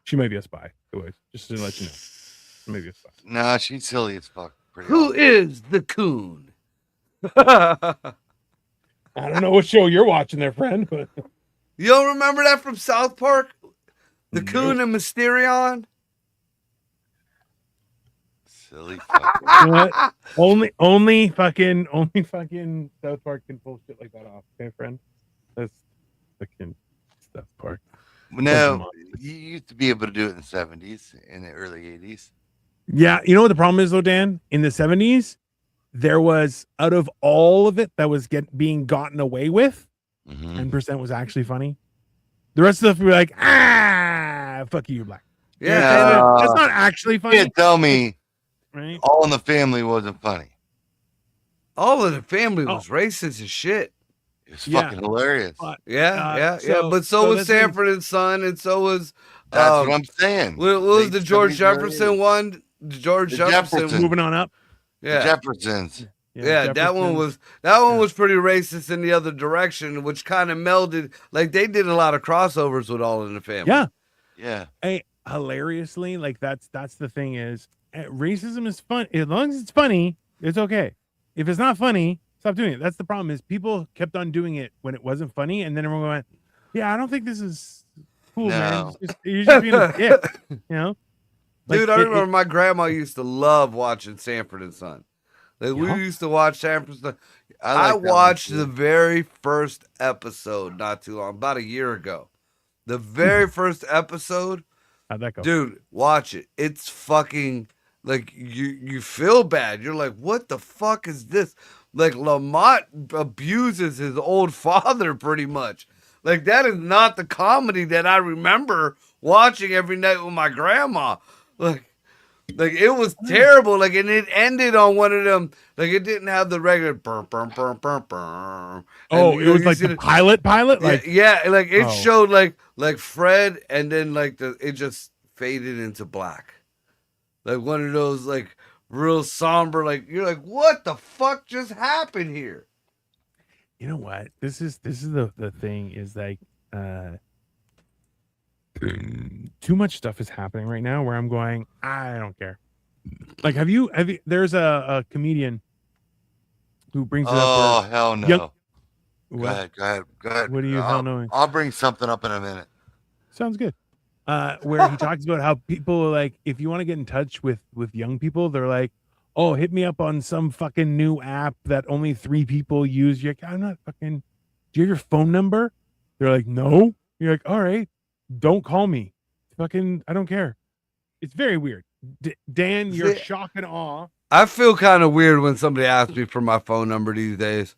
she might be a spy. Anyways, just to let you know. She may be a spy. Nah, she's silly as fuck. Who is the coon? I don't know what show you're watching there, friend, but you don't remember that from South Park? The Coon and Mysterion? Silly fuck. You know what? Only fucking South Park can pull shit like that off, okay, friend? That's fucking South Park. No, you used to be able to do it in the 70s, in the early 80s. Yeah, you know what the problem is though, Dan? In the 70s, there was, out of all of it that was being gotten away with, 10% was actually funny. The rest of the stuff we were like, fuck you, you're black. Yeah, that's not actually funny. You can't tell me right? All in the Family wasn't funny. All in the Family was racist as shit. It's fucking hilarious. Yeah. But so was Sanford and Son, and so was. That's what I'm saying. What was the George Jefferson one? George Jefferson. Moving on up. Yeah, the Jeffersons. Yeah, that one was pretty racist in the other direction, which kind of melded. Like they did a lot of crossovers with All in the Family. Yeah. Hey, hilariously, like that's the thing is, racism is fun. As long as it's funny, it's okay. If it's not funny, stop doing it. That's the problem. Is people kept on doing it when it wasn't funny, and then everyone went, "Yeah, I don't think this is cool, man. You're just being a dick," you know. Dude, I remember my grandma used to love watching Sanford and Son. Like we used to watch Sanford and Son. I watched the very first episode not too long, about a year ago. The very first episode. How'd that go? Dude, watch it. It's fucking like you feel bad. You're like, what the fuck is this? Like Lamont abuses his old father pretty much. Like that is not the comedy that I remember watching every night with my grandma. Like it was terrible. Like, and it ended on one of them. Like, it didn't have the regular burr. Oh, it was like the pilot. Like, yeah, like it showed like Fred, and then like it just faded into black. Like one of those like real somber. Like you're like, what the fuck just happened here? You know what? This is the thing is like. Too much stuff is happening right now where I'm going, I don't care. Like, have you there's a comedian who brings it up. Oh, hell no. Go ahead. What are you hell knowing? I'll bring something up in a minute. Sounds good. Where he talks about how people are like, if you want to get in touch with young people, they're like, oh, hit me up on some fucking new app that only 3 people use. You're like, I'm not fucking, do you have your phone number? They're like, no. You're like, all right. Don't call me. Fucking, I don't care. It's very weird. Dan, you're shock and awe. I feel kind of weird when somebody asks me for my phone number these days.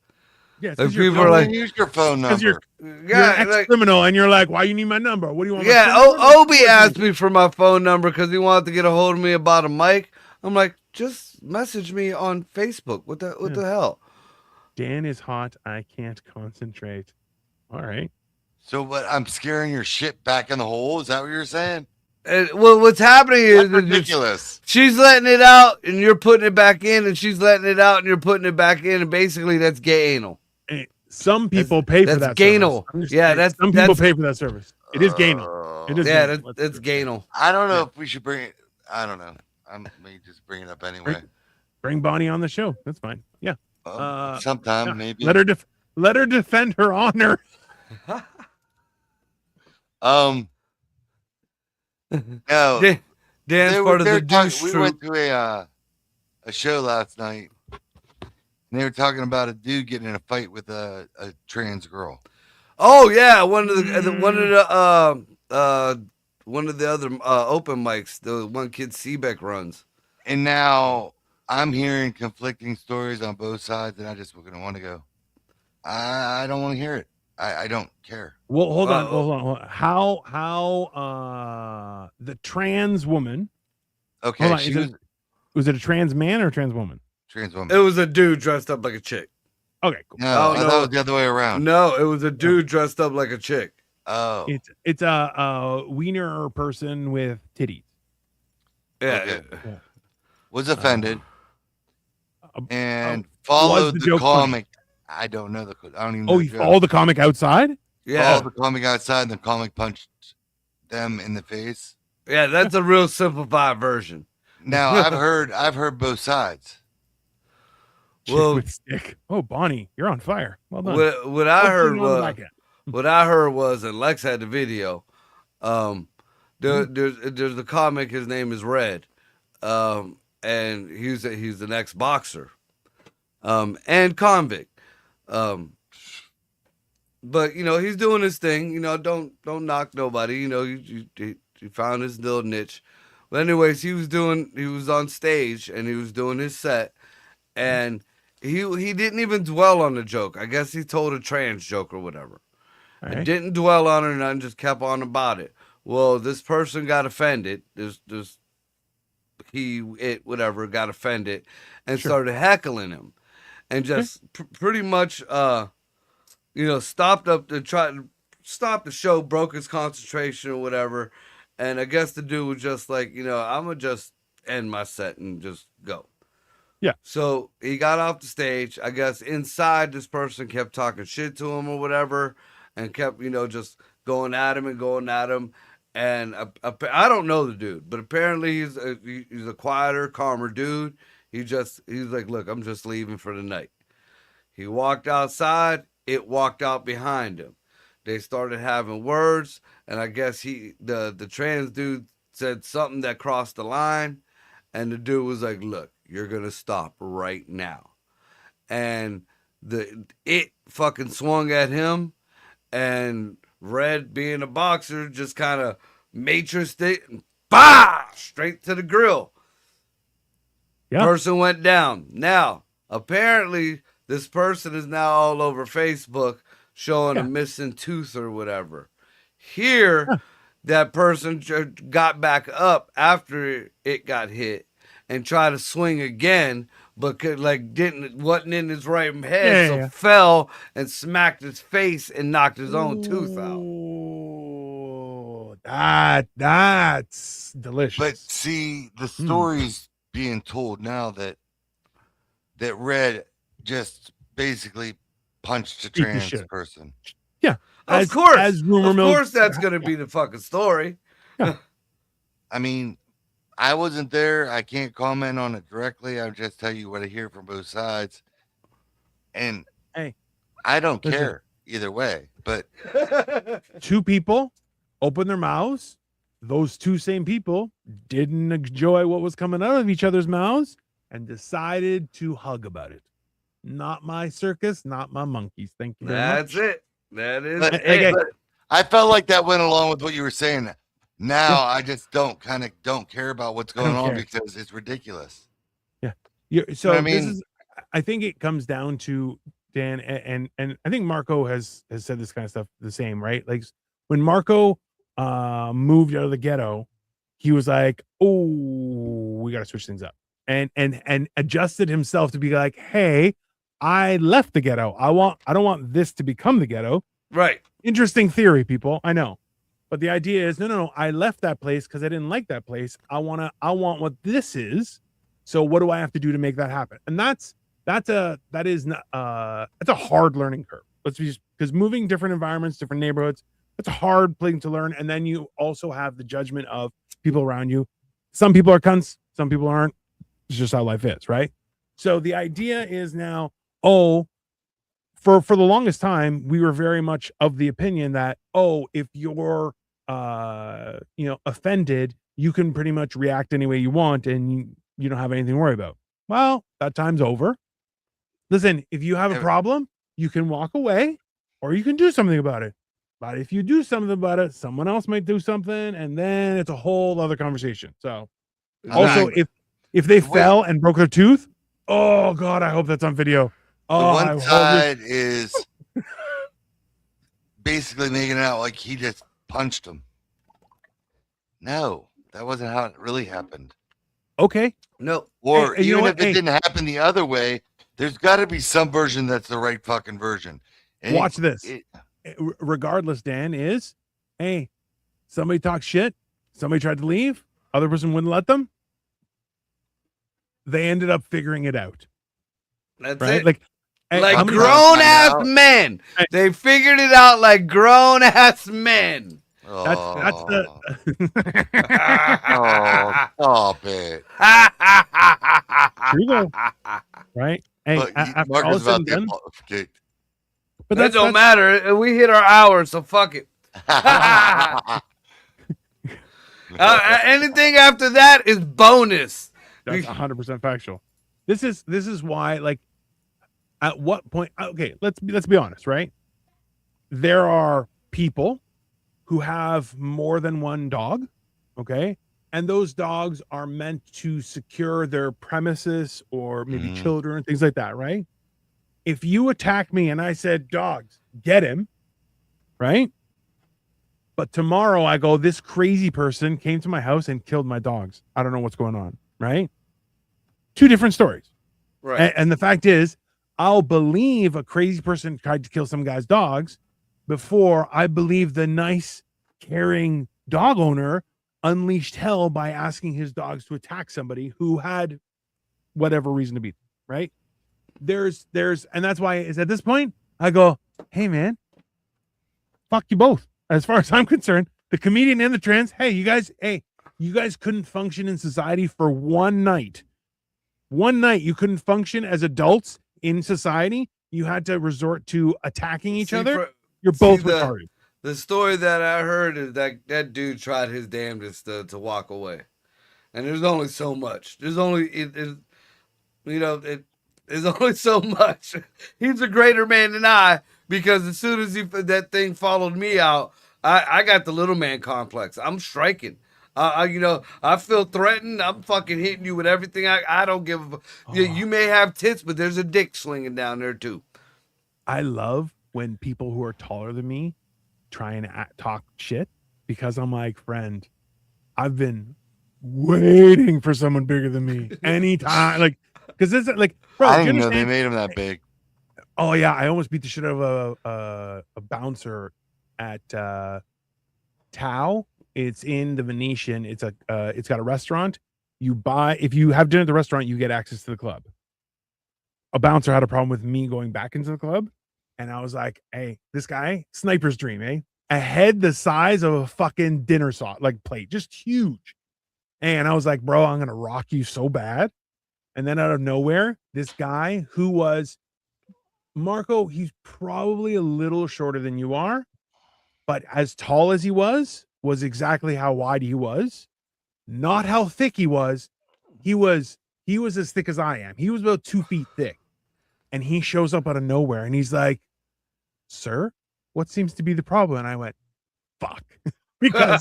Yeah, like people are like, use your phone number. You're an ex-criminal, and you're like, why you need my number? What do you want? Yeah, Obi asked me for my phone number because he wanted to get a hold of me about a mic. I'm like, just message me on Facebook. What the hell? Dan is hot. I can't concentrate. All right. So what? I'm scaring your shit back in the hole. Is that what you're saying? Well, what's happening is ridiculous. She's letting it out, and you're putting it back in, and she's letting it out, and you're putting it back in, and basically that's gay anal. Some people pay for that. That's gay anal. Yeah, some people pay for that service. It is gay anal. It is. Yeah, that's gay anal. I don't know if we should bring it. I don't know. I may just bring it up anyway. Bring Bonnie on the show. That's fine. Yeah. Sometime maybe. Let her defend her honor. No. Dan's part of the douche We went to a show last night, and they were talking about a dude getting in a fight with a trans girl. Oh yeah, one of the other open mics, the one kid Seebeck runs. And now I'm hearing conflicting stories on both sides, and I just wouldn't want to go. I don't want to hear it. I don't care. Well, hold on. How the trans woman? Okay, was it a trans man or a trans woman? Trans woman. It was a dude dressed up like a chick. Okay, cool. No, I thought it was the other way around. No, it was a dude dressed up like a chick. Oh, it's a wiener person with titties. Yeah, okay. Was offended and followed the comic. I don't know I don't even know. Oh, you followed the comic outside? Yeah. Followed the comic outside, and the comic punched them in the face. Yeah, that's a real simplified version. Now I've heard both sides. Well, with stick. Oh, Bonnie, you're on fire. Well done. What I heard was, and Lex had the video. There's a comic. His name is Red, and he's an ex-boxer, and convict. But he's doing his thing. Don't knock nobody. He found his little niche. But anyways, he was on stage and he was doing his set, and he didn't even dwell on the joke. I guess he told a trans joke or whatever. Right. And didn't dwell on it or nothing, just kept on about it. Well, this person got offended. Whatever got offended and started heckling him, and just pretty much stopped the show, broke his concentration or whatever. And I guess the dude was just like, I'm gonna just end my set and just go. Yeah. So he got off the stage. I guess inside, this person kept talking shit to him or whatever, and kept, just going at him. And I don't know the dude, but apparently he's a quieter, calmer dude. He's like, look, I'm just leaving for the night. He walked outside. It walked out behind him. They started having words, and I guess the trans dude said something that crossed the line, and the dude was like, look, you're gonna stop right now. And it fucking swung at him, and Red, being a boxer, just kind of matrixed it and straight to the grill. Yeah. Person went down. Now, apparently, this person is now all over Facebook showing a missing tooth or whatever. Here, that person got back up after it got hit and tried to swing again, but wasn't in his right head, so fell and smacked his face and knocked his own tooth out. That's delicious. But see, the story's being told now that Red just basically punched a trans person. Yeah, of course that's gonna be the fucking story. Yeah. I mean, I wasn't there. I can't comment on it directly. I'll just tell you what I hear from both sides. And hey, I don't care either way. But two people opened their mouths. Those two same people didn't enjoy what was coming out of each other's mouths and decided to hug about it. Not my circus, not my monkeys. Thank you very much. That's it. That is it. But I felt like that went along with what you were saying. Now I just don't care about what's going on because it's ridiculous. Yeah. So I think it comes down to, Dan, and I think Marco has said this kind of stuff the same, right? Like when Marco moved out of the ghetto, he was like, oh, we got to switch things up, and adjusted himself to be like, hey, I left the ghetto. I don't want this to become the ghetto. Right. Interesting theory, people. I know. But the idea is, no. I left that place because I didn't like that place. I want what this is. So what do I have to do to make that happen? And that's a hard learning curve. Because moving different environments, different neighborhoods, it's a hard thing to learn. And then you also have the judgment of people around you. Some people are cunts, some people aren't. It's just how life is, right? So the idea is now, for the longest time, we were very much of the opinion that, if you're offended, you can pretty much react any way you want and you don't have anything to worry about. Well, that time's over. Listen, if you have a problem, you can walk away or you can do something about it. But if you do something about it, someone else might do something, and then it's a whole other conversation. So also, if they fell and broke their tooth, oh God, I hope that's on video. The one side is basically making it out like he just punched him. No, that wasn't how it really happened. Okay. No. Or even if it didn't happen the other way, there's got to be some version that's the right fucking version. And watch this. Regardless, Dan, is, hey, somebody talks shit. Somebody tried to leave. Other person wouldn't let them. They ended up figuring it out. That's right? it. Like grown ass men. They figured it out like grown ass men. That's the stop it. True though. Right? Hey, after all said and done, but that don't matter. We hit our hour, so fuck it. Anything after that is bonus. That's 100% factual. This is why, like, at what point? Okay, let's be honest, right? There are people who have more than one dog, okay, and those dogs are meant to secure their premises or maybe children, things like that, right? If you attack me and I said, dogs, get him, right? But tomorrow I go, this crazy person came to my house and killed my dogs. I don't know what's going on, right? Two different stories. Right. And the fact is, I'll believe a crazy person tried to kill some guy's dogs before I believe the nice, caring dog owner unleashed hell by asking his dogs to attack somebody who had whatever reason to beat them, right? And that's why is at this point I go, hey man, fuck you both. As far as I'm concerned, the comedian and the trans, you guys couldn't function in society for one night. One night you couldn't function as adults in society. You had to resort to attacking each other. You're both retarded. The story that I heard is that dude tried his damnedest to walk away, and there's only so much. There's only there's only so much. He's a greater man than I, because as soon as that thing followed me out, I got the little man complex. I'm striking. I feel threatened. I'm fucking hitting you with everything. I don't give a. You may have tits, but there's a dick slinging down there too. I love when people who are taller than me try and talk shit, because I'm like, friend, I've been waiting for someone bigger than me anytime. Like, because it's like, bro, I didn't know they made him that big. Oh yeah, I almost beat the shit out of a bouncer at Tao. It's in the Venetian. It's got a restaurant. If you have dinner at the restaurant, you get access to the club. A bouncer had a problem with me going back into the club, and I was like, hey, this guy, sniper's dream, a head the size of a fucking dinner plate, just huge. And I was like, bro, I'm gonna rock you so bad. And then out of nowhere, this guy who was Marco, he's probably a little shorter than you are, but as tall as he was exactly how wide he was, not how thick he was. He was as thick as I am. He was about 2 feet thick. And he shows up out of nowhere and he's like, sir, what seems to be the problem? And I went, fuck. Because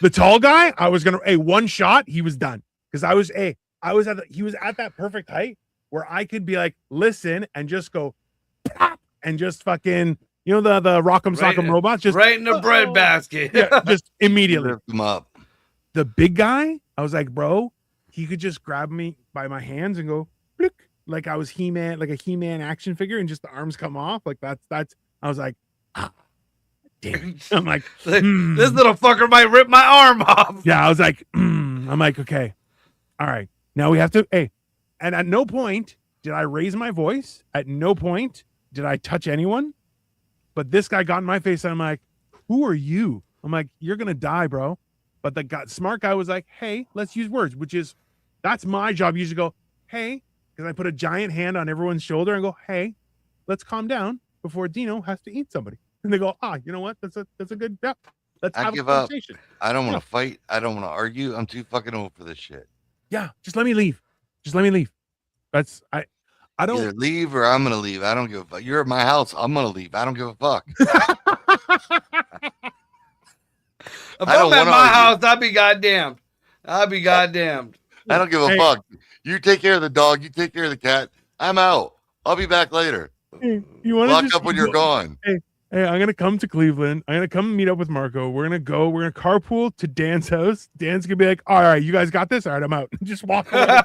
the tall guy, I was gonna one shot, he was done. Because he was at that perfect height where I could be like, listen, and just go pop, and just fucking, the Rock'em Sock'em robots, just right in the bread basket. Yeah, just immediately lift them up. The big guy, I was like, bro, he could just grab me by my hands and go blook, like I was He-Man, like a He-Man action figure, and just the arms come off. Like that's I was like, damn. I'm like, this little fucker might rip my arm off. Yeah, I was like, I'm like, okay, all right, now we have to. And at no point did I raise my voice. At no point did I touch anyone. But this guy got in my face, and I'm like, who are you? I'm like, you're gonna die, bro. But the smart guy was like, hey, let's use words, that's my job. You usually go, hey, because I put a giant hand on everyone's shoulder and go, hey, let's calm down before Dino has to eat somebody. And they go, you know what? That's a good, let's have a conversation. I don't want to fight. I don't want to argue. I'm too fucking old for this shit. Yeah, just let me leave. That's I don't either leave or I'm gonna leave. I don't give a fuck. You're at my house. I'm gonna leave. I don't give a fuck. If I'm at my house, I'll be goddamned. I don't give a fuck. You take care of the dog. You take care of the cat. I'm out. I'll be back later. Hey, you want to lock up when you're gone? Hey, I'm gonna come to Cleveland. I'm gonna come meet up with Marco. We're gonna carpool to Dan's house. Dan's gonna be like, all right, you guys got this. All right, I'm out. Just walk away.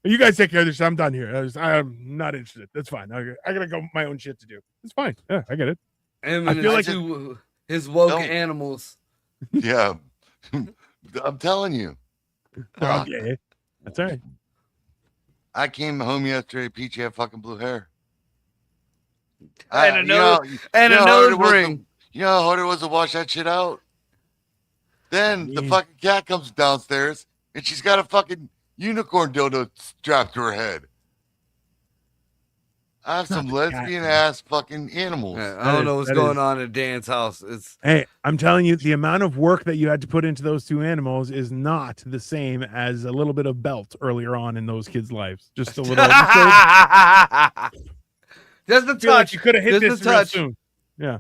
You guys take care of this. I'm done here. I'm not interested. That's fine. I gotta go my own shit to do. It's fine. Yeah, I get it. I feel like his woke animals. Yeah, I'm telling you. Okay, that's all right. I came home yesterday. Peachy had fucking blue hair. And a nose ring. You know how hard it was to wash that shit out? Then the fucking cat comes downstairs and she's got a fucking unicorn dildo strapped to her head. I have some lesbian ass fucking animals. Yeah, I don't know what's going on at Dan's house. Hey, I'm telling you, the amount of work that you had to put into those two animals is not the same as a little bit of belt earlier on in those kids' lives. Just a little. Just a touch. You could have hit this real soon. Yeah.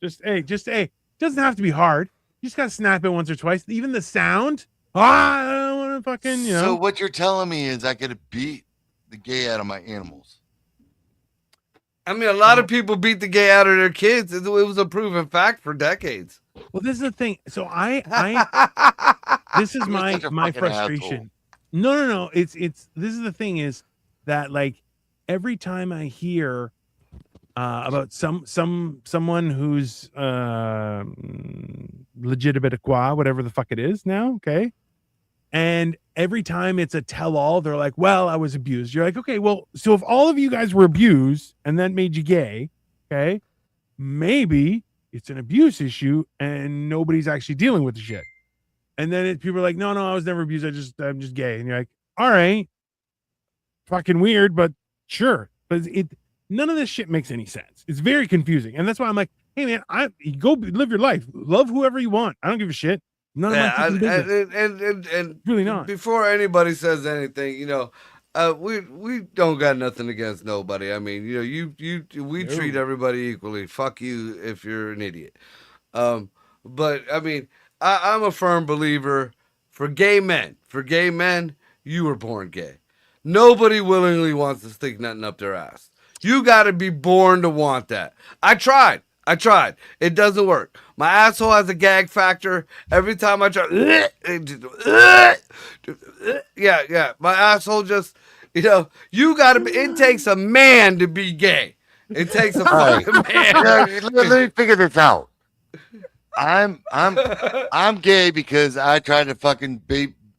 Just hey. Doesn't have to be hard. You just gotta snap it once or twice. Even the sound. I don't want to fucking. So what you're telling me is I could beat the gay out of my animals. I mean, a lot of people beat the gay out of their kids. It was a proven fact for decades. Well, this is the thing. So this is my frustration. Asshole. No. It's this is the thing is that like every time I hear about someone who's legitimate whatever the fuck it is now, okay? And every time it's a tell-all, they're like, well, I was abused. You're like, okay, well, so if all of you guys were abused and that made you gay, okay, maybe it's an abuse issue and nobody's actually dealing with the shit. And then people are like, no, I was never abused. I'm just gay. And you're like, all right, fucking weird, but sure. But none of this shit makes any sense. It's very confusing. And that's why I'm like, hey man, go live your life. Love whoever you want. I don't give a shit. None of my business. And really not. Before anybody says anything, we don't got nothing against nobody. I mean, we treat everybody equally. Fuck you if you're an idiot. But I mean, I'm a firm believer for gay men. For gay men, you were born gay. Nobody willingly wants to stick nothing up their ass. You got to be born to want that. I tried. It doesn't work. My asshole has a gag factor. Every time I try, yeah. My asshole just, you gotta be. It takes a man to be gay. It takes a fucking man. Let me figure this out. I'm gay because I tried to fucking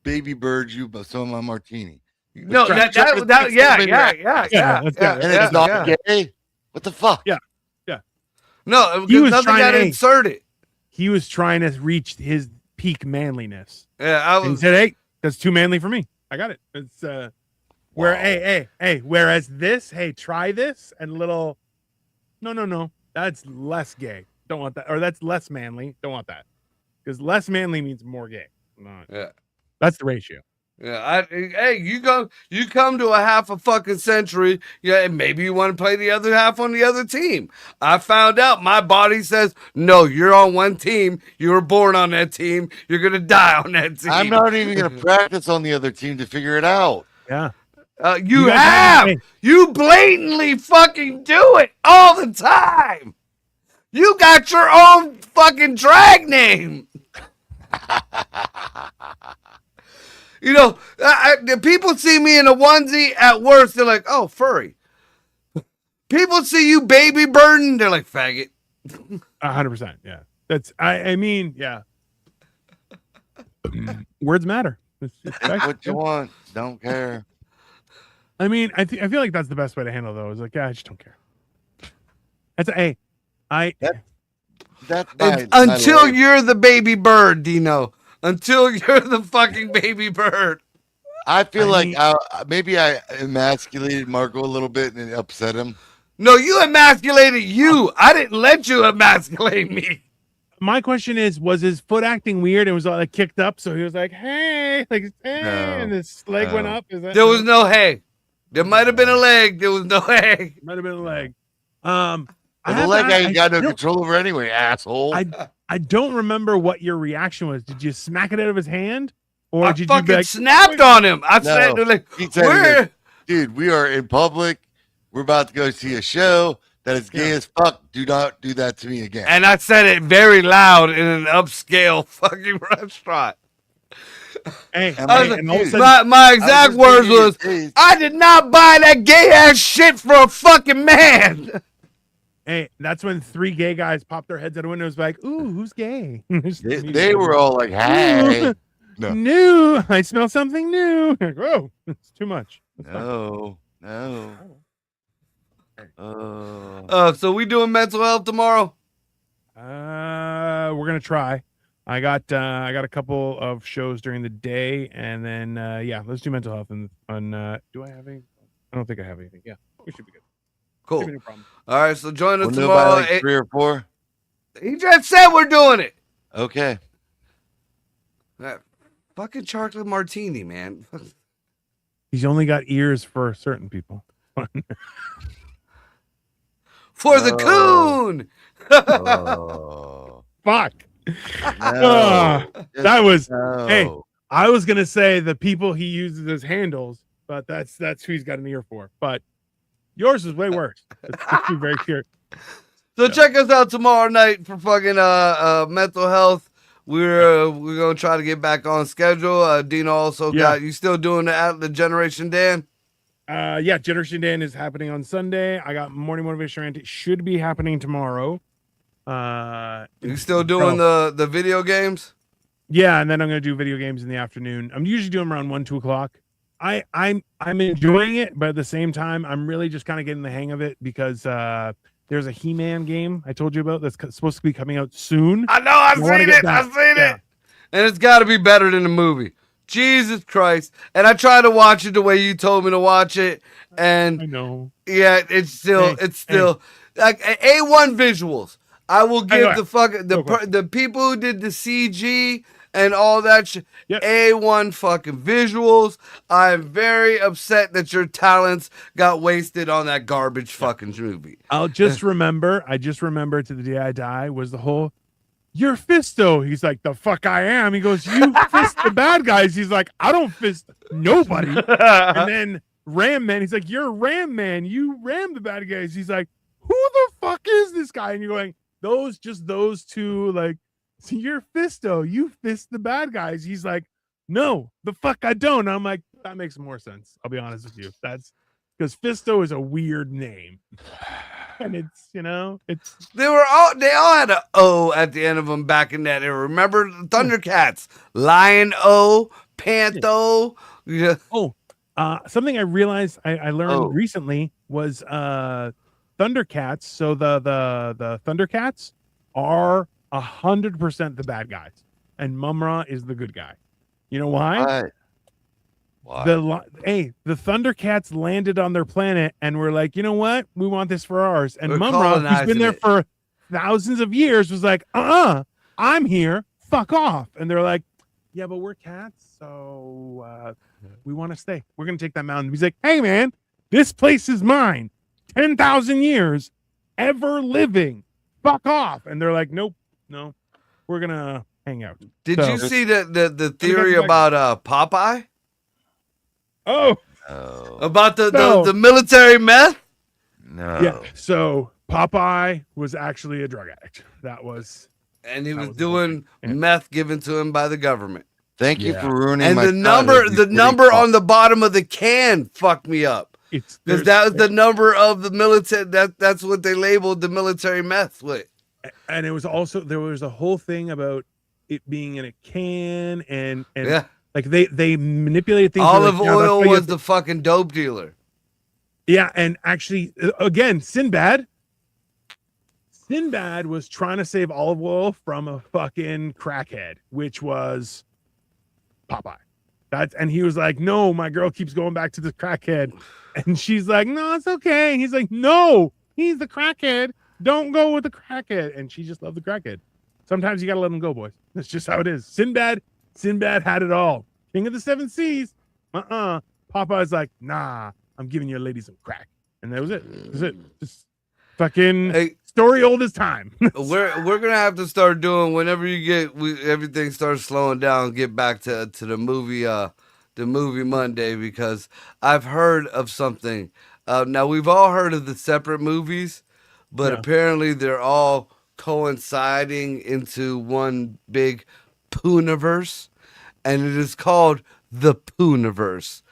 baby bird you by some of my martini. No, yeah. And it's not gay. What the fuck? Yeah. No, he was nothing got inserted. He was trying to reach his peak manliness. Yeah, he said, "Hey, that's too manly for me. I got it." It's Whereas this, hey, try this, and little, no, that's less gay. Don't want that, or that's less manly. Don't want that, because less manly means more gay. Yeah, that's the ratio. Yeah, you come to a half a fucking century, and maybe you want to play the other half on the other team. I found out my body says, no, you're on one team. You were born on that team. You're going to die on that team. I'm not even going to practice on the other team to figure it out. Yeah. You have. You blatantly fucking do it all the time. You got your own fucking drag name. People see me in a onesie at worst. They're like, oh, furry. People see you baby burden. They're like, faggot. 100%. Yeah. That's, I mean, yeah. Words matter. What you want. Don't care. I mean, I feel like that's the best way to handle those. Like, I just don't care. Until you're the baby bird, Dino. Until you're the fucking baby bird. I feel maybe I emasculated Marco a little bit and it upset him. No, you emasculated you. I didn't let you emasculate me. My question is, was his foot acting weird and was all like kicked up? So he was like, hey, and his leg went up. There was no hey. There might have been a leg. There was no hey. Might have been a leg. The leg I ain't got no control over anyway, asshole. I don't remember what your reaction was. Did you smack it out of his hand? Or did fucking you be like, snapped on him? I said, like, where? Dude, we are in public. We're about to go see a show that is gay as fuck. Do not do that to me again. And I said it very loud in an upscale fucking restaurant. Hey, my exact words was, I did not buy that gay ass shit for a fucking man. Hey, that's when 3 gay guys popped their heads out of windows like, ooh, who's gay? they were all like, hey. No. New. I smell something new. Whoa, it's too much. No. So we doing mental health tomorrow? We're gonna try. I got a couple of shows during the day, and then let's do mental health. And do I have any? I don't think I have anything. Yeah, we should be good. Cool. No problem. All right, so join us tomorrow. Like 3 or 4. He just said we're doing it. Okay. That fucking chocolate martini, man. He's only got ears for certain people. For the coon. Fuck. No. That was. No. Hey, I was gonna say the people he uses as handles, but that's who he's got an ear for. But yours is way worse. Let's be very clear. So check us out tomorrow night for fucking mental health. We're gonna try to get back on schedule. Dino also got you still doing the Generation Dan? Generation Dan is happening on Sunday. I got Morning Motivation Rant. It should be happening tomorrow. You still doing the video games? Yeah, and then I'm gonna do video games in the afternoon. I'm usually doing them around 1-2 o'clock. I'm enjoying it, but at the same time, I'm really just kind of getting the hang of it because there's a He-Man game I told you about that's supposed to be coming out soon. I know, I've seen it. And it's got to be better than the movie. Jesus Christ. And I try to watch it the way you told me to watch it. And I know. Yeah, it's still like A1 visuals. I will give the people who did the CG and all that shit. Yep. A1 fucking visuals. I'm very upset that your talents got wasted on that garbage fucking movie. I just remember to the day I die was the whole, you're Fisto. He's like, the fuck I am. He goes, you fist the bad guys. He's like, I don't fist nobody. And then Ram Man, he's like, you're Ram Man. You ram the bad guys. He's like, who the fuck is this guy? And you're going, those two, like, so you're Fisto, you fist the bad guys. He's like, no, the fuck I don't. I'm like, that makes more sense. I'll be honest with you. That's because Fisto is a weird name. And it's, they all had an O at the end of them back in that era. Remember Thundercats, Lion O, Pantho. Yeah. Something I realized I learned recently was Thundercats. So the Thundercats are 100% the bad guys, and Mumra is the good guy. You know why? Why? The Thundercats landed on their planet and were like, you know what? We want this for ours. And Mumra, who's been there for thousands of years, was like, I'm here. Fuck off. And they're like, yeah, but we're cats, so we want to stay. We're gonna take that mountain. He's like, hey man, this place is mine. 10,000 years, ever living. Fuck off. And they're like, nope, no, we're gonna hang out. Did you see the theory about Popeye? About the military meth? No. Yeah. So Popeye was actually a drug addict. And he was doing meth given to him by the government. Thank you for ruining and my the number on the bottom of the can fucked me up. Because that was the number of the military. That's what they labeled the military meth with. And it was also, there was a whole thing about it being in a can and like they manipulated things. Olive oil was the fucking dope dealer. Yeah, and actually, again, Sinbad Sinbad was trying to save olive oil from a fucking crackhead, which was Popeye. And he was like, no, my girl keeps going back to the crackhead. And she's like, no, it's okay. And he's like, no, he's the crackhead. Don't go with the crackhead. And she just loved the crackhead. Sometimes you got to let him go, boys. That's just how it is. Sinbad had it all. King of the Seven Seas. Popeye's like, nah, I'm giving your lady some crack. And that was it. That's it. Just fucking story old as time. we're gonna have to start doing whenever everything starts slowing down. Get back to the movie Monday, because I've heard of something. Now we've all heard of the separate movies, but apparently they're all coinciding into one big Pooniverse, and it is called the Pooniverse.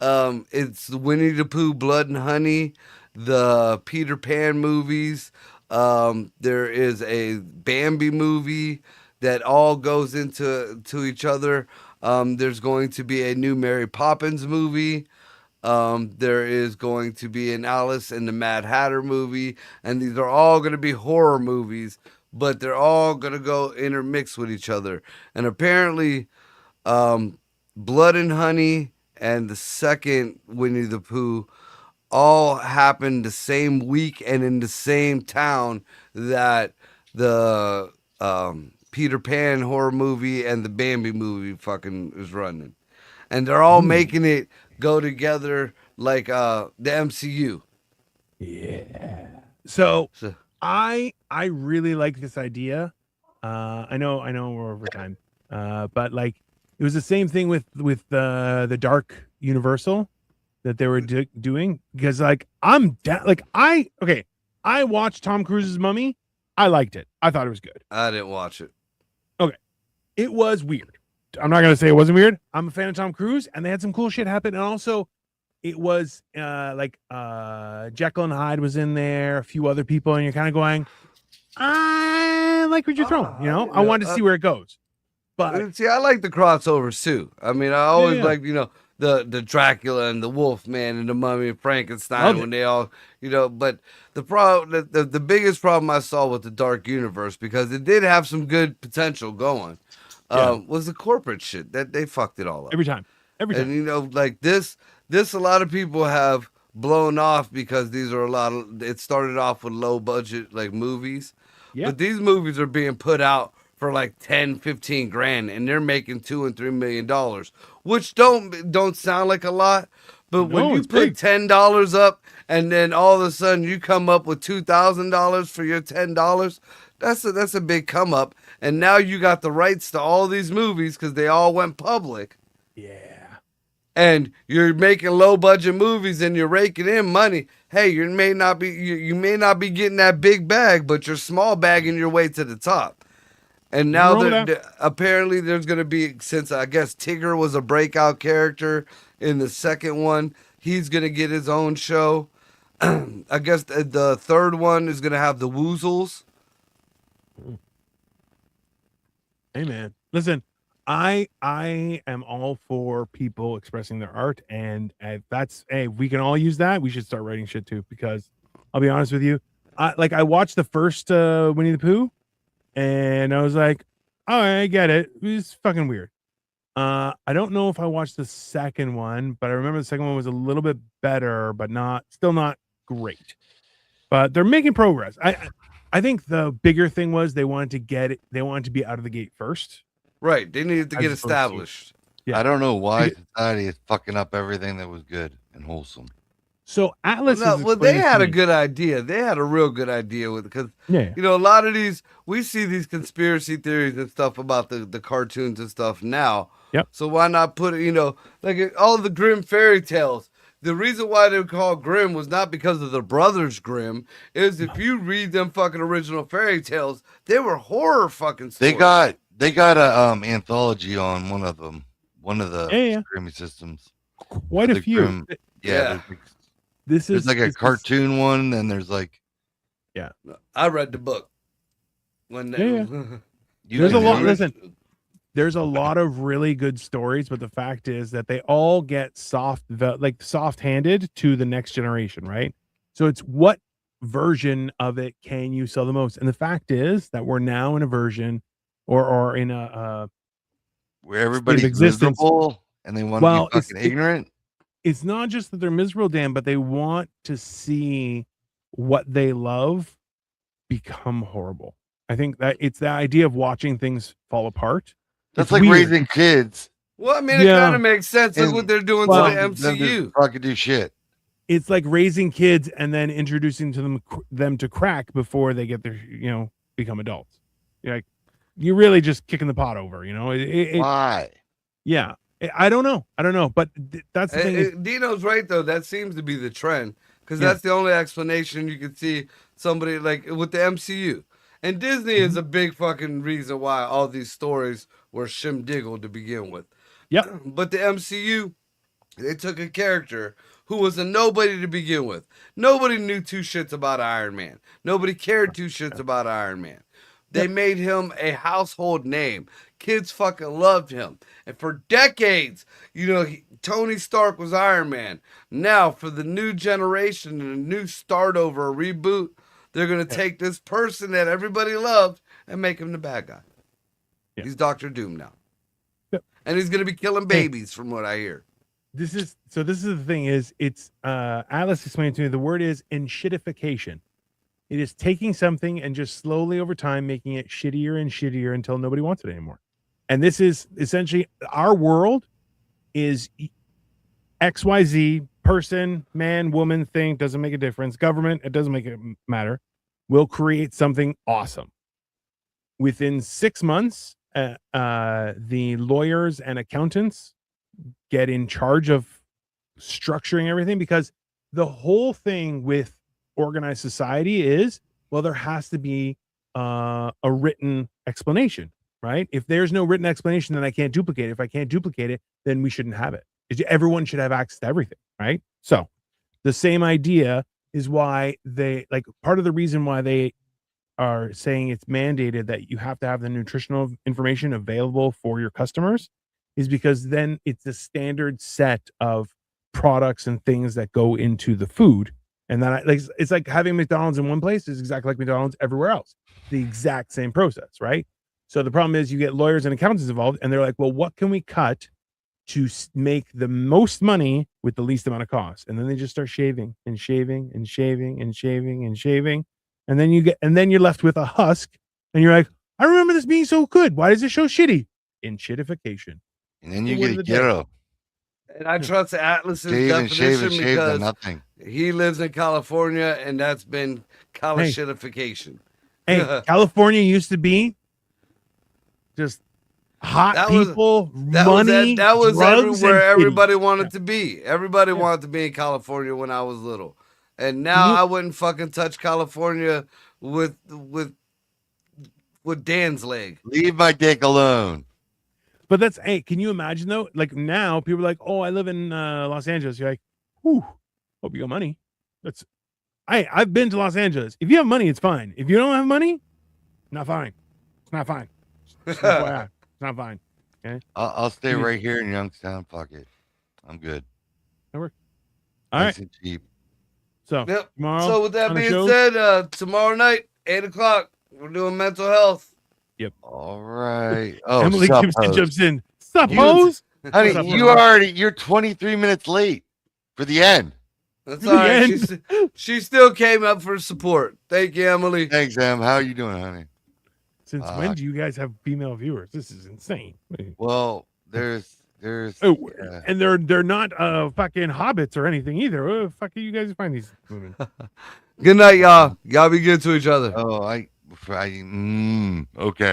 It's Winnie the Pooh, Blood and Honey, the Peter Pan movies. There is a Bambi movie that all goes into each other. There's going to be a new Mary Poppins movie. There is going to be an Alice and the Mad Hatter movie, and these are all going to be horror movies, but they're all going to go intermix with each other. And apparently, Blood and Honey and the second Winnie the Pooh all happened the same week and in the same town that the Peter Pan horror movie and the Bambi movie fucking is running. And they're all making it go together like the MCU. Yeah. So I really like this idea. I know we're over time. But like it was the same thing with the Dark Universal that they were doing, because like I watched Tom Cruise's Mummy. I liked it. I thought it was good. I didn't watch it. Okay. It was weird. I'm not going to say it wasn't weird. I'm a fan of Tom Cruise, and they had some cool shit happen. And also it was Jekyll and Hyde was in there, a few other people, and you're kind of going, I like what you're throwing, you know? I wanted to see where it goes. But see, I like the crossovers too. I mean, I always like, the Dracula and the Wolfman and the Mummy and Frankenstein when they all, but the biggest problem I saw with the Dark Universe, because it did have some good potential going, was the corporate shit that they fucked it all up every time. And like this a lot of people have blown off because these are it started off with low budget like movies, but these movies are being put out for like 10-15 grand, and they're making $2 and $3 million, which don't sound like a lot, but when you put $10 up and then all of a sudden you come up with $2,000 for your $10, that's a big come up. And now you got the rights to all these movies because they all went public. Yeah. And you're making low budget movies and you're raking in money. Hey, you may not be getting that big bag, but you're small bagging your way to the top. And now apparently there's going to be, since I guess Tigger was a breakout character in the second one, he's going to get his own show. I guess the third one is going to have the Woozles. Hey, man. Listen, I am all for people expressing their art. And we can all use that. We should start writing shit too, because I'll be honest with you. I watched the first Winnie the Pooh. And I was like, oh, I get it. It was fucking weird. I don't know if I watched the second one, but I remember the second one was a little bit better, but still not great. But they're making progress. I think the bigger thing was they wanted to be out of the gate first. Right. They needed to get established. Yeah. I don't know why society is fucking up everything that was good and wholesome. So Atlas, they had a good idea. They had a real good idea with it, because a lot of these, we see these conspiracy theories and stuff about the cartoons and stuff now. Yep. So why not put it, like all the Grimm fairy tales. The reason why they were called Grimm was not because of the brothers Grimm. Is if you read them fucking original fairy tales, they were horror fucking stories. They got a anthology on one of the streaming systems. Quite a few. Grimm, there's like a cartoon one, and there's like, I read the book. There's a lot. Listen, there's a lot of really good stories, but the fact is that they all get soft-handed to the next generation, right? So it's what version of it can you sell the most? And the fact is that we're now in a version or in a where everybody's miserable and they want to be fucking ignorant. It's not just that they're miserable, Dan, but they want to see what they love become horrible. I think that it's the idea of watching things fall apart. That's like weird. Raising kids. Well, I mean, it kind of makes sense. Look what they're doing to the MCU. Fucking do shit. It's like raising kids and then introducing to them to crack before they get their, become adults. You're really just kicking the pot over, Why? Yeah. I don't know. But that's the thing. Dino's right, though. That seems to be the trend because that's the only explanation you can see somebody like with the MCU. And Disney is a big fucking reason why all these stories were shimdiggled to begin with. Yeah. But the MCU, they took a character who was a nobody to begin with. Nobody knew two shits about Iron Man. Nobody cared two shits about Iron Man. They made him a household name. Kids fucking loved him. And for decades, Tony Stark was Iron Man. Now, for the new generation and a new start over, a reboot, they're going to take this person that everybody loved and make him the bad guy. Yeah. He's Dr. Doom now. Yep. And he's going to be killing babies from what I hear. This is the thing is, it's, Atlas explained to me, the word is enshittification. It is taking something and just slowly over time making it shittier and shittier until nobody wants it anymore. And this is essentially our world is XYZ person, man, woman, thing, doesn't make a difference. Government, it doesn't make it matter. Will create something awesome. Within 6 months, the lawyers and accountants get in charge of structuring everything because the whole thing with organized society is, well, there has to be a written explanation, right? If there's no written explanation, then I can't duplicate it. If I can't duplicate it, then we shouldn't have it. Everyone should have access to everything, right? So the same idea is why part of the reason why they are saying it's mandated that you have to have the nutritional information available for your customers is because then it's a standard set of products and things that go into the food. And then it's like having McDonald's in one place is exactly like McDonald's everywhere else. The exact same process, right? So the problem is you get lawyers and accountants involved and they're like, well, what can we cut to make the most money with the least amount of cost? And then they just start shaving and shaving and shaving and shaving and shaving. And then you're left with a husk and you're like, I remember this being so good. Why does it show shitty? Enshittification. And then you get a ghetto. And I trust Atlas's definition because he lives in California and that's been Calishitification. Hey, California used to be just hot people, money. That was everywhere everybody wanted to be. Everybody wanted to be in California when I was little. And now I wouldn't fucking touch California with Dan's leg. Leave my dick alone. But can you imagine though? Like now people are like, oh, I live in Los Angeles. You're like, whew, hope you got money. I've been to Los Angeles. If you have money, it's fine. If you don't have money, not fine. It's not fine. It's not fine. Okay. I'll stay right here in Youngstown. Fuck it. I'm good. That works. All right. Cheap. So tomorrow. So with that being said, tomorrow night, 8:00, we're doing mental health. Yep. All right. Oh, Emily Gibson jumps in. Suppose. Honey, you're 23 minutes late for the end. That's all right. She still came up for support. Thank you, Emily. Thanks, Em. How are you doing, honey? Since when do you guys have female viewers? This is insane. Well, there's and they're not fucking hobbits or anything either. Where the fuck are you guys find these women? Good night, y'all. Y'all be good to each other. Oh, okay.